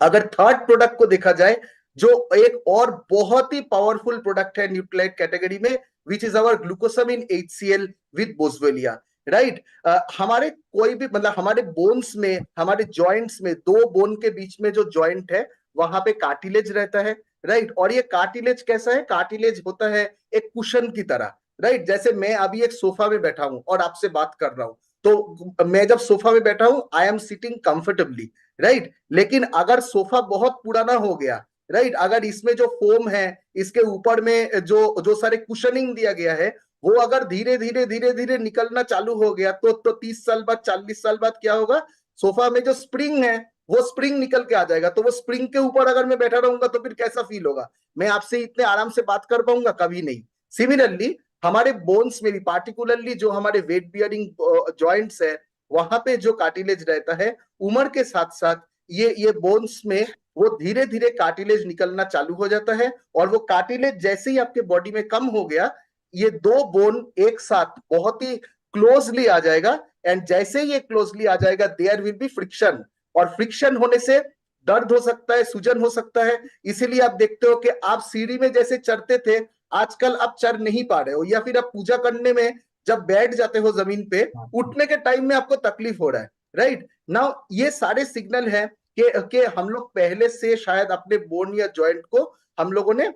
अगर थर्ड प्रोडक्ट को देखा जाए, जो एक और बहुत ही पावरफुल प्रोडक्ट है न्यूट्रिलाइट कैटेगरी में, which is our glucosamine HCl with boswellia, right. हमारे कोई भी मतलब हमारे बोन्स में, हमारे जॉइंट्स में, दो बोन के बीच में जो जॉइंट है, वहां पे कार्टिलेज रहता है, राइट। और ये कार्टिलेज कैसा है? कार्टिलेज होता है एक कुशन की तरह, राइट। जैसे मैं अभी एक सोफा में बैठा हूं और आपसे बात कर रहा हूं, तो मैं जब सोफा में बैठा हूं, I am sitting comfortably, right. लेकिन अगर सोफा बहुत पुराना हो गया, राइट, अगर इसमें जो फोम है, इसके ऊपर में जो जो सारे कुशनिंग दिया गया है, वो अगर धीरे धीरे निकलना चालू हो गया, तो 30 साल बाद, 40 साल बाद क्या होगा? सोफा में जो स्प्रिंग है, वो स्प्रिंग निकल के आ जाएगा। तो वो स्प्रिंग के ऊपर अगर मैं बैठा रहूंगा तो फिर कैसा फील होगा? मैं आपसे इतने आराम से बात कर पाऊंगा? कभी नहीं। सिमिलरली हमारे बोन्स में भी, पार्टिकुलरली जो हमारे वेट बियरिंग जॉइंट्स है, वहां पे जो कार्टिलेज रहता है, उम्र के साथ साथ ये बोन्स में वो धीरे धीरे कार्टिलेज निकलना चालू हो जाता है। और वो कार्टिलेज जैसे ही आपके बॉडी में कम हो गया, ये दो बोन एक साथ बहुत ही क्लोजली आ जाएगा। एंड जैसे ही ये क्लोजली आ जाएगा, देयर विल बी फ्रिक्शन, और फ्रिक्शन होने से दर्द हो सकता है, सूजन हो सकता है। इसीलिए आप देखते हो कि आप सीढ़ी में जैसे चढ़ते थे, आजकल आप चढ़ नहीं पा रहे हो, या फिर आप पूजा करने में जब बैठ जाते हो जमीन पे, उठने के टाइम में आपको तकलीफ हो रहा है, राइट। नाउ ये सारे सिग्नल है कि हम लोग पहले से शायद अपने बोन या जॉइंट को हम लोगों ने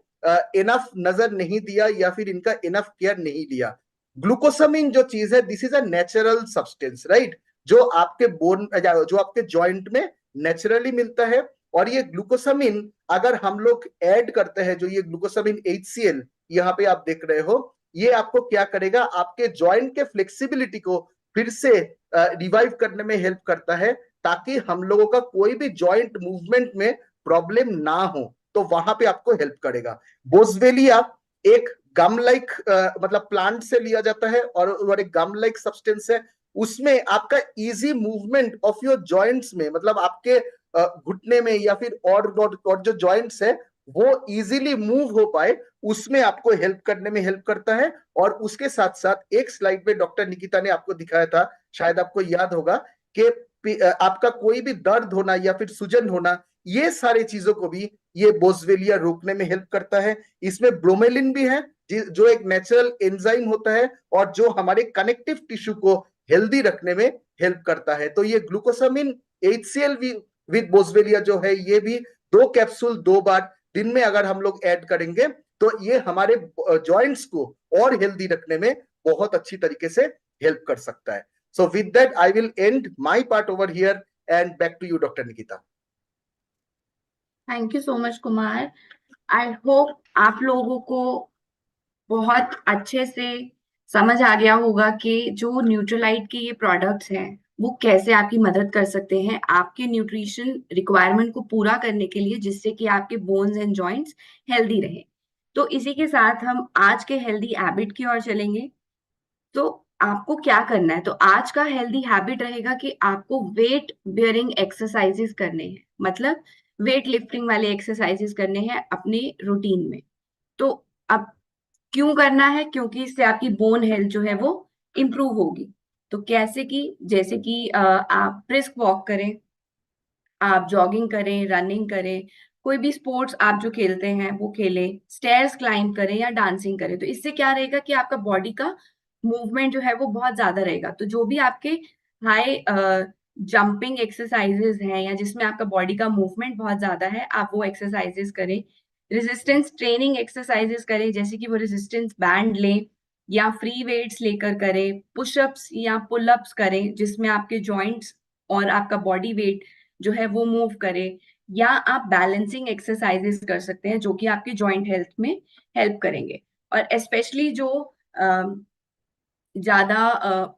इनफ नजर नहीं दिया, या फिर इनका इनफ केयर नहीं लिया। ग्लूकोसामिन जो चीज है, this is a natural substance, right, जो आपके बोन, जो आपके जॉइंट में नेचुरली मिलता है। और ये ग्लूकोसामिन अगर हम लोग ऐड करते हैं, जो ये ग्लूकोसामिन HCl यहाँ पे आप देख रहे हो, ये आपको क्या करेगा? आपके जॉइंट के फ्लेक्सिबिलिटी को फिर से रिवाइव करने में हेल्प करता है, ताकि हम लोगों का कोई भी जॉइंट मूवमेंट में प्रॉब्लम ना हो, तो वहां पे आपको हेल्प करेगा। बोसवेलिया एक गम लाइक मतलब प्लांट से लिया जाता है, और एक गम लाइक सब्सटेंस है। उसमें आपका easy movement of your joints में, मतलब आपके घुटने में या फिर और जो जॉइंट्स है, वो इजीली मूव हो पाए, उसमें आपको हेल्प करने में हेल्प करता है। और उसके साथ साथ एक स्लाइड में डॉक्टर निकिता ने आपको दिखाया था, शायद आपको याद होगा, कि आपका कोई भी दर्द होना या फिर सूजन होना, ये सारी चीजों को भी ये बोसवेलिया रोकने में हेल्प करता है। इसमें ब्रोमेलिन भी है, जो एक नेचुरल एंजाइम होता है, और जो हमारे कनेक्टिव टिश्यू को हेल्दी रखने में हेल्प करता है। तो ये ग्लूकोसामिन HCl विद बोसवेलिया जो है, ये भी 2 कैप्सूल 2 बार दिन में अगर हम लोग ऐड करेंगे, तो ये हमारे जॉइंट्स को और हेल्दी रखने में बहुत अच्छी तरीके से हेल्प कर सकता है। So with that, I will end my part over here, and back to you, Dr. Nikita. Thank you so much Kumar. I hope आप लोगों को बहुत अच्छे से समझ आ गया होगा कि जो न्यूट्रीलाइट के ये प्रोडक्ट्स हैं, वो कैसे आपकी मदद कर सकते हैं आपके न्यूट्रिशन रिक्वायरमेंट को पूरा करने के लिए, जिससे कि आपके बोन्स एंड जॉइंट्स हेल्दी रहे। तो इसी के साथ हम आज के हेल्दी हैबिट की ओर चलेंगे। तो आपको क्या करना है? तो आज का हेल्दी हैबिट रहेगा कि आपको वेट बियरिंग एक्सरसाइजेस करने हैं। मतलब वेट लिफ्टिंग वाले एक्सरसाइजेस करने हैं अपने रूटीन में। तो अब क्यों करना है? क्योंकि इससे आपकी बोन हेल्थ जो है वो इम्प्रूव होगी। तो कैसे कि जैसे कि आप ब्रिस्क वॉक करें, आप जॉगिंग करें, रनिंग करें, कोई भी स्पोर्ट्स आप जो खेलते हैं वो खेलें, स्टेयर्स क्लाइंब करें या डांसिंग करें। तो इससे क्या रहेगा कि आपका बॉडी का मूवमेंट जो है वो बहुत ज्यादा रहेगा। तो जो भी आपके हाई जंपिंग एक्सरसाइजेस हैं या जिसमें आपका बॉडी का मूवमेंट बहुत ज्यादा है, आप वो एक्सरसाइजेस करें। रेजिस्टेंस ट्रेनिंग एक्सरसाइजेस करें, जैसे कि वो रेजिस्टेंस बैंड लें या फ्री वेट्स लेकर करें, पुशअप्स या पुलअप्स करें जिसमें आपके जॉइंट्स और आपका बॉडी वेट जो है वो मूव करे, या आप बैलेंसिंग एक्सरसाइजेस कर सकते हैं जो कि आपकी जॉइंट हेल्थ में हेल्प करेंगे। और स्पेशली जो ज्यादा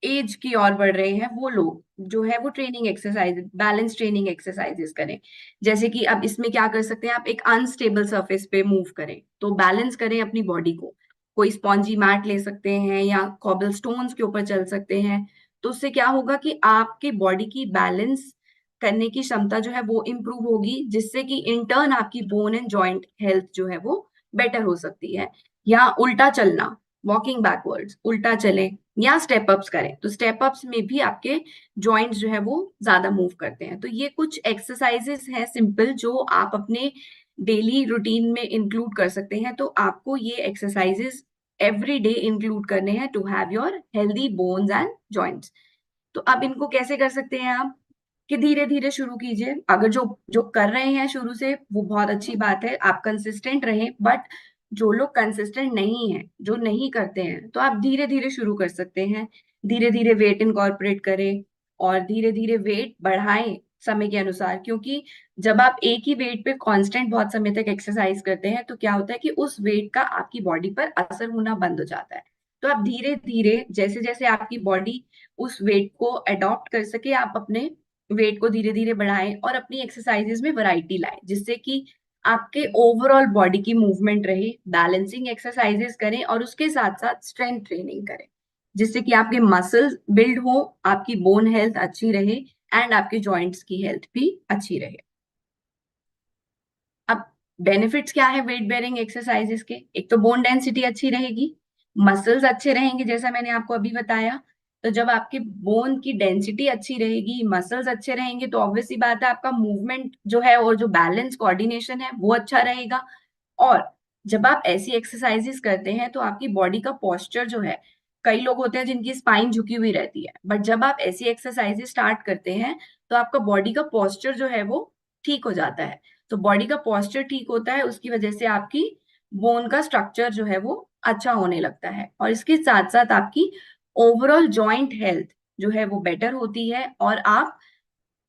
एज की ओर बढ़ रहे हैं वो लोग जो है वो training exercise, balance training exercises करें। जैसे कि अब इसमें क्या कर सकते हैं, आप एक अनस्टेबल सरफेस पे मूव करें तो बैलेंस करें अपनी बॉडी को। कोई स्पॉन्जी मैट ले सकते हैं या कॉबल स्टोन्स के ऊपर चल सकते हैं। तो उससे क्या होगा कि आपकी बॉडी की बैलेंस करने की क्षमता जो है वो इम्प्रूव होगी, जिससे कि इन टर्न आपकी बोन एंड जॉइंट हेल्थ जो है वो बेटर हो सकती है। या उल्टा चलना, वॉकिंग बैकवर्ड्स, उल्टा चलें या स्टेप अप्स करें। तो स्टेप अप्स में भी आपके जॉइंट्स जो है वो ज्यादा मूव करते हैं। तो ये कुछ एक्सरसाइजेस हैं सिंपल जो आप अपने डेली रूटीन में इंक्लूड कर सकते हैं। तो आपको ये एक्सरसाइजेस एवरी डे इंक्लूड करने हैं to have your healthy bones and joints. तो अब इनको कैसे कर सकते हैं आप? कि धीरे धीरे शुरू कीजिए। अगर जो जो कर रहे हैं शुरू से वो बहुत अच्छी बात है, आप कंसिस्टेंट रहें। बट जो लोग कंसिस्टेंट नहीं है, जो नहीं करते हैं, तो आप धीरे धीरे शुरू कर सकते हैं। धीरे धीरे वेट इनकॉर्पोरेट करें और धीरे धीरे वेट बढ़ाएं समय के अनुसार। क्योंकि जब आप एक ही वेट पे कांस्टेंट बहुत समय तक एक्सरसाइज करते हैं तो क्या होता है कि उस वेट का आपकी बॉडी पर असर होना बंद हो जाता है। तो आप धीरे धीरे जैसे जैसे आपकी बॉडी उस वेट को अडॉप्ट कर सके, आप अपने वेट को धीरे धीरे बढ़ाएं और अपनी एक्सरसाइजेस में वैरायटी लाएं, जिससे कि आपके ओवरऑल बॉडी की मूवमेंट रहे। बैलेंसिंग एक्सरसाइजेस करें और उसके साथ साथ स्ट्रेंथ ट्रेनिंग करें, जिससे कि आपके मसल्स बिल्ड हो, आपकी बोन हेल्थ अच्छी रहे एंड आपके जॉइंट्स की हेल्थ भी अच्छी रहे। अब बेनिफिट्स क्या है वेट बेयरिंग एक्सरसाइजेस के? एक तो बोन डेंसिटी अच्छी रहेगी, मसल्स अच्छे रहेंगे जैसा मैंने आपको अभी बताया। तो जब आपके बोन की डेंसिटी अच्छी रहेगी, मसल्स अच्छे रहेंगे, तो ऑब्वियस सी बात है आपका मूवमेंट जो है और जो बैलेंस कोऑर्डिनेशन है वो अच्छा रहेगा। और जब आप ऐसी एक्सरसाइजेस करते हैं तो आपकी बॉडी का पोस्चर जो है, कई लोग होते हैं जिनकी स्पाइन झुकी हुई रहती है, बट जब आप ऐसी एक्सरसाइजेस स्टार्ट करते हैं तो आपका बॉडी का पोस्चर जो है वो ठीक हो जाता है। तो बॉडी का पोस्चर ठीक होता है, उसकी वजह से आपकी बोन का स्ट्रक्चर जो है वो अच्छा होने लगता है। और इसके साथ साथ आपकी ओवरऑल जॉइंट हेल्थ जो है वो बेटर होती है और आप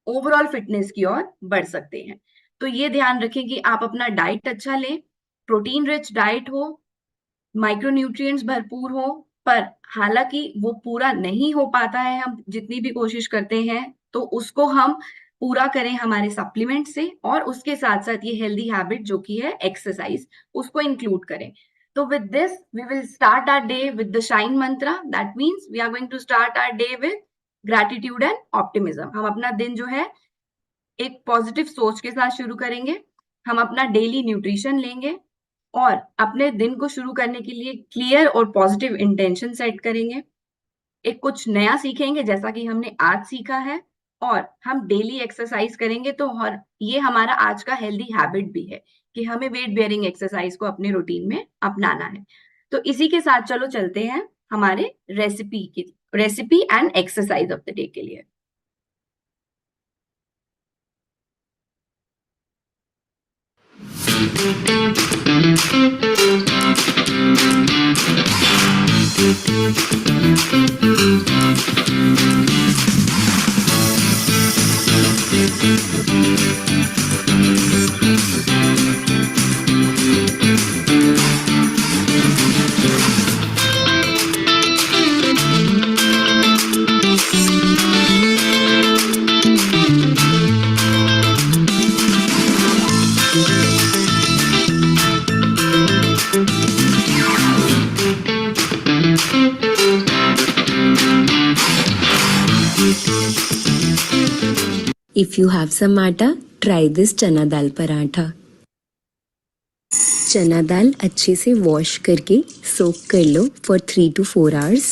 ओवरऑल फिटनेस की ओर बढ़ सकते हैं। तो ये ध्यान रखें कि आप अपना डाइट अच्छा लें, प्रोटीन रिच डाइट हो, माइक्रोन्यूट्रिएंट्स भरपूर हो। पर हालांकि वो पूरा नहीं हो पाता है, हम जितनी भी कोशिश करते हैं, तो उसको हम पूरा करें हमारे सप्लीमेंट से, और उसके साथ साथ ये हेल्दी हैबिट जो कि है एक्सरसाइज, उसको इंक्लूड करें। तो with this we will start our day with the shine mantra. That means we are going to start our day with gratitude and optimism. हम अपना दिन जो है एक पॉजिटिव सोच के साथ शुरू करेंगे। हम अपना डेली न्यूट्रिशन लेंगे और अपने दिन को शुरू करने के लिए क्लियर और पॉजिटिव इंटेंशन सेट करेंगे। एक कुछ नया सीखेंगे जैसा कि हमने आज सीखा है, और हम डेली एक्सरसाइज करेंगे। तो और ये हमारा आज का हेल्दी हैबिट भी है कि हमें वेट बेयरिंग एक्सरसाइज को अपने रूटीन में अपनाना है। तो इसी के साथ चलो चलते हैं हमारे recipe and exercise of the day के लिए। If you have some atta, Try this चना दाल पराठा। चना दाल अच्छे से वॉश करके सोक कर लो for 3 to 4 hours।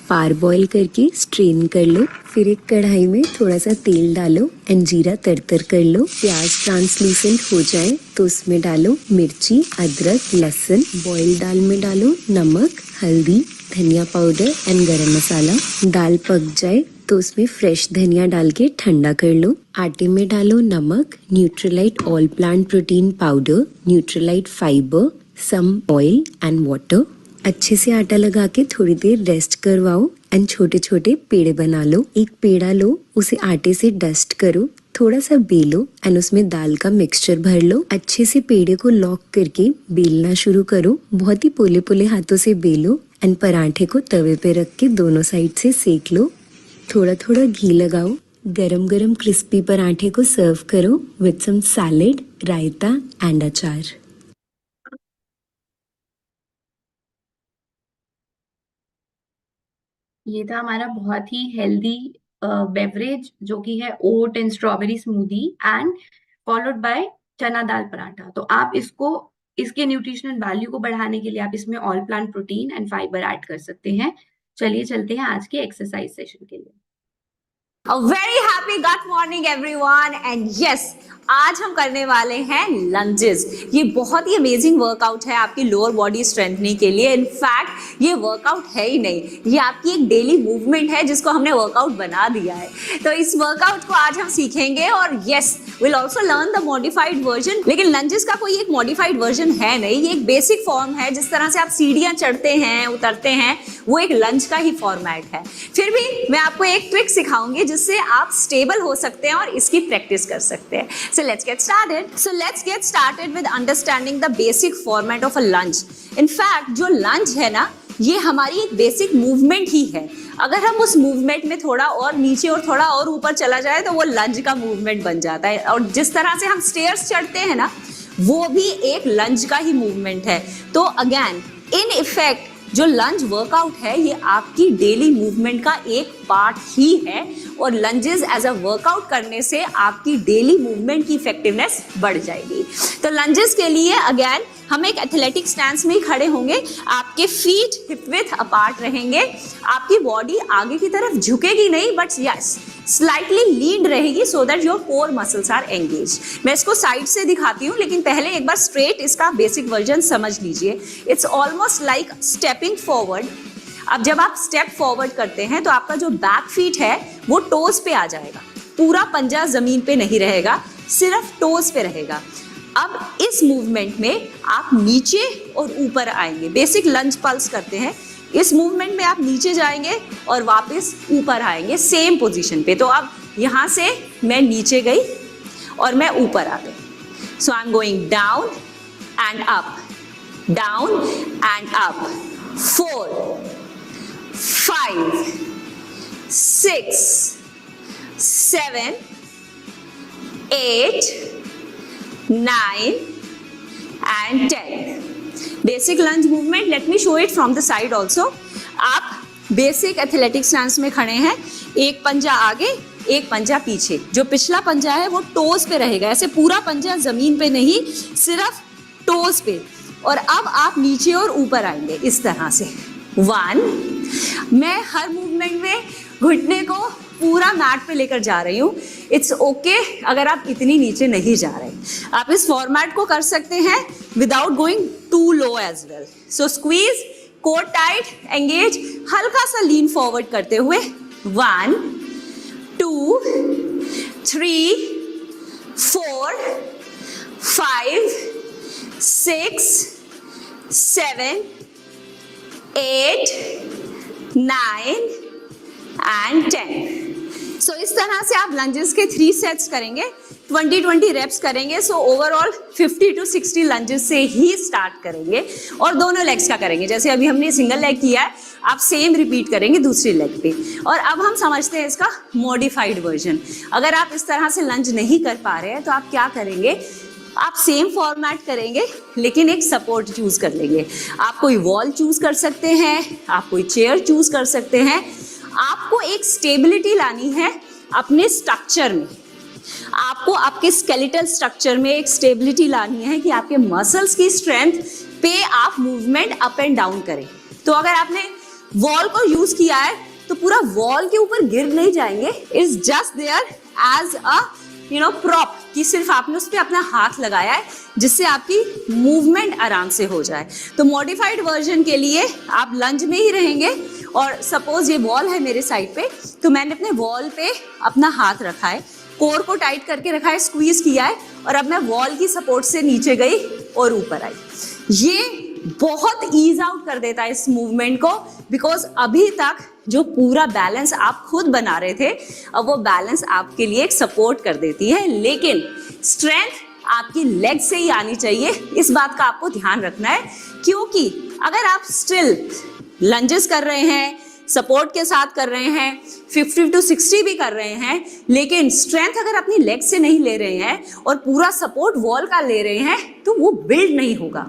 Parboil करके स्ट्रेन कर लो। फिर एक कढ़ाई में थोड़ा सा तेल डालो एंड जीरा तरतर कर लो। प्याज ट्रांसलूसेंट हो जाए तो उसमें डालो मिर्ची, अदरक, लहसुन। बॉईल दाल में डालो नमक, हल्दी, धनिया पाउडर एंड गरम मसाला। दाल पक जाए तो उसमें फ्रेश धनिया डाल के ठंडा कर लो। आटे में डालो नमक, Nutrilite all plant protein powder, Nutrilite fibre, some oil and water. अच्छे से आटा लगा के थोड़ी देर रेस्ट करवाओ एंड छोटे छोटे पेड़े बना लो। एक पेड़ा लो, उसे आटे से डस्ट करो, थोड़ा सा बेलो एंड उसमें दाल का मिक्सचर भर लो। अच्छे से पेड़े को लॉक करके बेलना शुरू करो। बहुत ही पोले पोले हाथों से बेलो एंड पराठे को तवे पे रख के दोनों साइड से सेक लो। थोड़ा थोड़ा घी लगाओ। गरम गरम क्रिस्पी पराठे को सर्व करो with some salad, raita and achar. ये था हमारा बहुत ही हेल्दी बेवरेज जो कि है oat and strawberry smoothie and followed by chana dal paratha. तो आप इसको इसके न्यूट्रिशनल वैल्यू को बढ़ाने के लिए आप इसमें all plant protein and fibre add कर सकते हैं। चलिए चलते हैं आज के एक्सरसाइज सेशन के लिए। A very happy gut morning everyone and yes, आज हम करने वाले हैं लंजेस। ये बहुत ही अमेजिंग वर्कआउट है आपकी लोअर बॉडी स्ट्रेंथनिंग के लिए। इनफैक्ट ये वर्कआउट है ही नहीं, ये आपकी एक डेली मूवमेंट है जिसको हमने वर्कआउट बना दिया है। तो इस वर्कआउट को आज हम सीखेंगे और yes will also learn the modified version. लेकिन लंजेस का कोई एक मॉडिफाइड वर्जन है नहीं, ये एक बेसिक फॉर्म है। जिस तरह से आप सीढ़ियां चढ़ते हैं उतरते हैं वो एक लंज का ही फॉर्मेट है। फिर भी मैं आपको एक ट्रिक सिखाऊंगी जिससे आप स्टेबल हो सकते हैं और इसकी प्रैक्टिस कर सकते हैं। So let's get started. So let's get started with understanding the basic format of a lunge. In fact, जो lunge है ना, ये हमारी एक बेसिक मूवमेंट ही है। अगर हम उस मूवमेंट में थोड़ा और नीचे और थोड़ा और ऊपर चला जाए तो वो लंज का मूवमेंट बन जाता है। और जिस तरह से हम स्टेयर्स चढ़ते हैं ना, वो भी एक लंज का ही मूवमेंट है। तो अगेन इन इफेक्ट जो लंज वर्कआउट है ये आपकी डेली मूवमेंट का एक पार्ट ही है और लंजेस एज अ वर्कआउट करने से आपकी डेली मूवमेंट की इफेक्टिवनेस बढ़ जाएगी। तो लंजेस के लिए अगेन हम एक एथलेटिक स्टैंस में ही खड़े होंगे। आपके फीट हिप विड्थ अपार्ट रहेंगे, आपकी बॉडी आगे की तरफ झुकेगी नहीं बट यस स्लाइटली लीन रहेगी so that your core muscles are engage. मैं इसको साइड से दिखाती हूँ लेकिन पहले एक बार स्ट्रेट इसका बेसिक वर्जन समझ लीजिए। It's almost like stepping forward. अब जब आप स्टेप फॉरवर्ड करते हैं तो आपका जो बैक फीट है वो टोज पे आ जाएगा, पूरा पंजा जमीन पे नहीं रहेगा, सिर्फ टोज पे रहेगा। अब इस मूवमेंट में आप नीचे और ऊपर आएंगे। बेसिक लंज पल्स करते हैं। इस मूवमेंट में आप नीचे जाएंगे और वापस ऊपर आएंगे सेम पोजीशन पे। तो अब यहाँ से मैं नीचे गई और मैं ऊपर आ गई। So I am going down and up, down and up. 4 5 6 7 8 9 and 10. Basic lunge movement. Let me show it from the side also. आप बेसिक एथलेटिक स्टैंस में खड़े हैं, एक पंजा आगे एक पंजा पीछे। जो पिछला पंजा है वो टोज पे रहेगा, ऐसे पूरा पंजा जमीन पे नहीं, सिर्फ टोज पे। और अब आप नीचे और ऊपर आएंगे इस तरह से। 1 मैं हर मूवमेंट में घुटने को पूरा मैट पे लेकर जा रही हूँ। इट्स ओके अगर आप इतनी नीचे नहीं जा रहे, आप इस फॉर्मेट को कर सकते हैं without going too low as well. So squeeze, core tight, engage, हल्का सा लीन फॉरवर्ड करते हुए 1 2 3 4 5 6 7 8 9 and 10. सो इस तरह से आप लंजेस के 3 सेट्स करेंगे, 20-20 रेप्स करेंगे। सो ओवरऑल 50 to 60 लंजेस से ही स्टार्ट करेंगे और दोनों लेग्स का करेंगे। जैसे अभी हमने सिंगल लेग किया है, आप सेम रिपीट करेंगे दूसरी लेग पे। और अब हम समझते हैं इसका मॉडिफाइड वर्जन। अगर आप इस तरह से लंज नहीं कर पा रहे हैं तो आप क्या करेंगे, आप सेम फॉर्मेट करेंगे लेकिन एक सपोर्ट चूज कर लेंगे। आप कोई वॉल चूज कर सकते हैं, आप कोई चेयर चूज कर सकते हैं। आपको एक स्टेबिलिटी लानी है अपने स्ट्रक्चर में। आपको आपके स्केलेटल स्ट्रक्चर में एक स्टेबिलिटी लानी है कि आपके मसल्स की स्ट्रेंथ पे आप मूवमेंट अप एंड डाउन करें। तो अगर आपने वॉल को यूज किया है तो पूरा वॉल के ऊपर गिर नहीं जाएंगे, it's just there as a prop, कि सिर्फ आपने उस पर अपना हाथ लगाया है जिससे आपकी मूवमेंट आराम से हो जाए। तो मॉडिफाइड वर्जन के लिए आप लंज में ही रहेंगे और सपोज ये वॉल है मेरे साइड पे, तो मैंने अपने वॉल पे अपना हाथ रखा है, कोर को टाइट करके रखा है, स्क्वीज किया है और अब मैं वॉल की सपोर्ट से नीचे गई और ऊपर आई। ये बहुत ईज आउट कर देता है इस मूवमेंट को, बिकॉज अभी तक जो पूरा बैलेंस आप खुद बना रहे थे, अब वो बैलेंस आपके लिए एक सपोर्ट कर देती है। लेकिन स्ट्रेंथ आपकी लेग से ही आनी चाहिए, इस बात का आपको ध्यान रखना है, क्योंकि अगर आप स्टिल लंजेस कर रहे हैं, सपोर्ट के साथ कर रहे हैं, 50 to 60 भी कर रहे हैं, लेकिन स्ट्रेंथ अगर अपनी लेग से नहीं ले रहे हैं और पूरा सपोर्ट वॉल का ले रहे हैं तो वो बिल्ड नहीं होगा।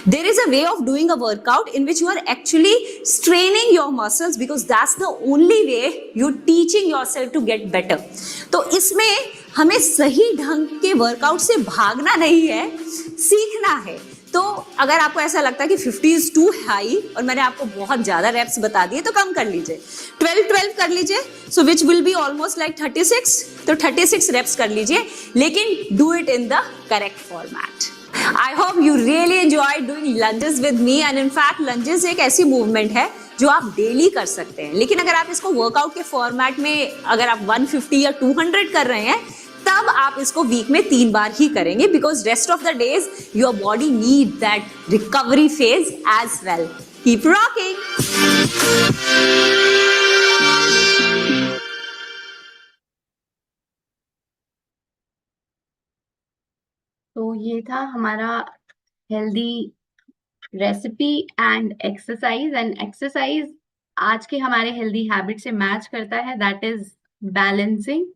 There is a way of doing a workout in which you are actually straining your muscles, because that's the only way you teaching yourself to get better. तो इसमें हमें सही ढंग के वर्कआउट से भागना नहीं है, सीखना है। तो अगर आपको ऐसा लगता है कि 50 is too high और मैंने आपको बहुत ज्यादा रेप्स बता दिए, तो कम कर लीजिए, 12 कर लीजिए, so which will be almost like 36, तो 36 रेप्स कर लीजिए, लेकिन do it in the correct format. I hope you really enjoy doing lunges with me, and in fact lunges एक ऐसी मूवमेंट है जो आप डेली कर सकते हैं। लेकिन अगर आप इसको वर्कआउट के फॉर्मेट में अगर आप 150 या 200 कर रहे हैं, तब आप इसको वीक में 3 बार ही करेंगे, because rest of the days your body need that recovery phase as well. Keep rocking. तो ये था हमारा हेल्दी रेसिपी एंड एक्सरसाइज आज के हमारे हेल्दी हैबिट से मैच करता है, दैट इज बैलेंसिंग।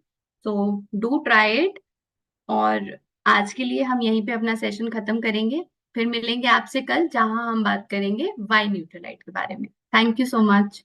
तो डू ट्राई इट। और आज के लिए हम यहीं पे अपना सेशन खत्म करेंगे, फिर मिलेंगे आपसे कल, जहां हम बात करेंगे वाई न्यूट्रलाइट के बारे में। Thank you so much.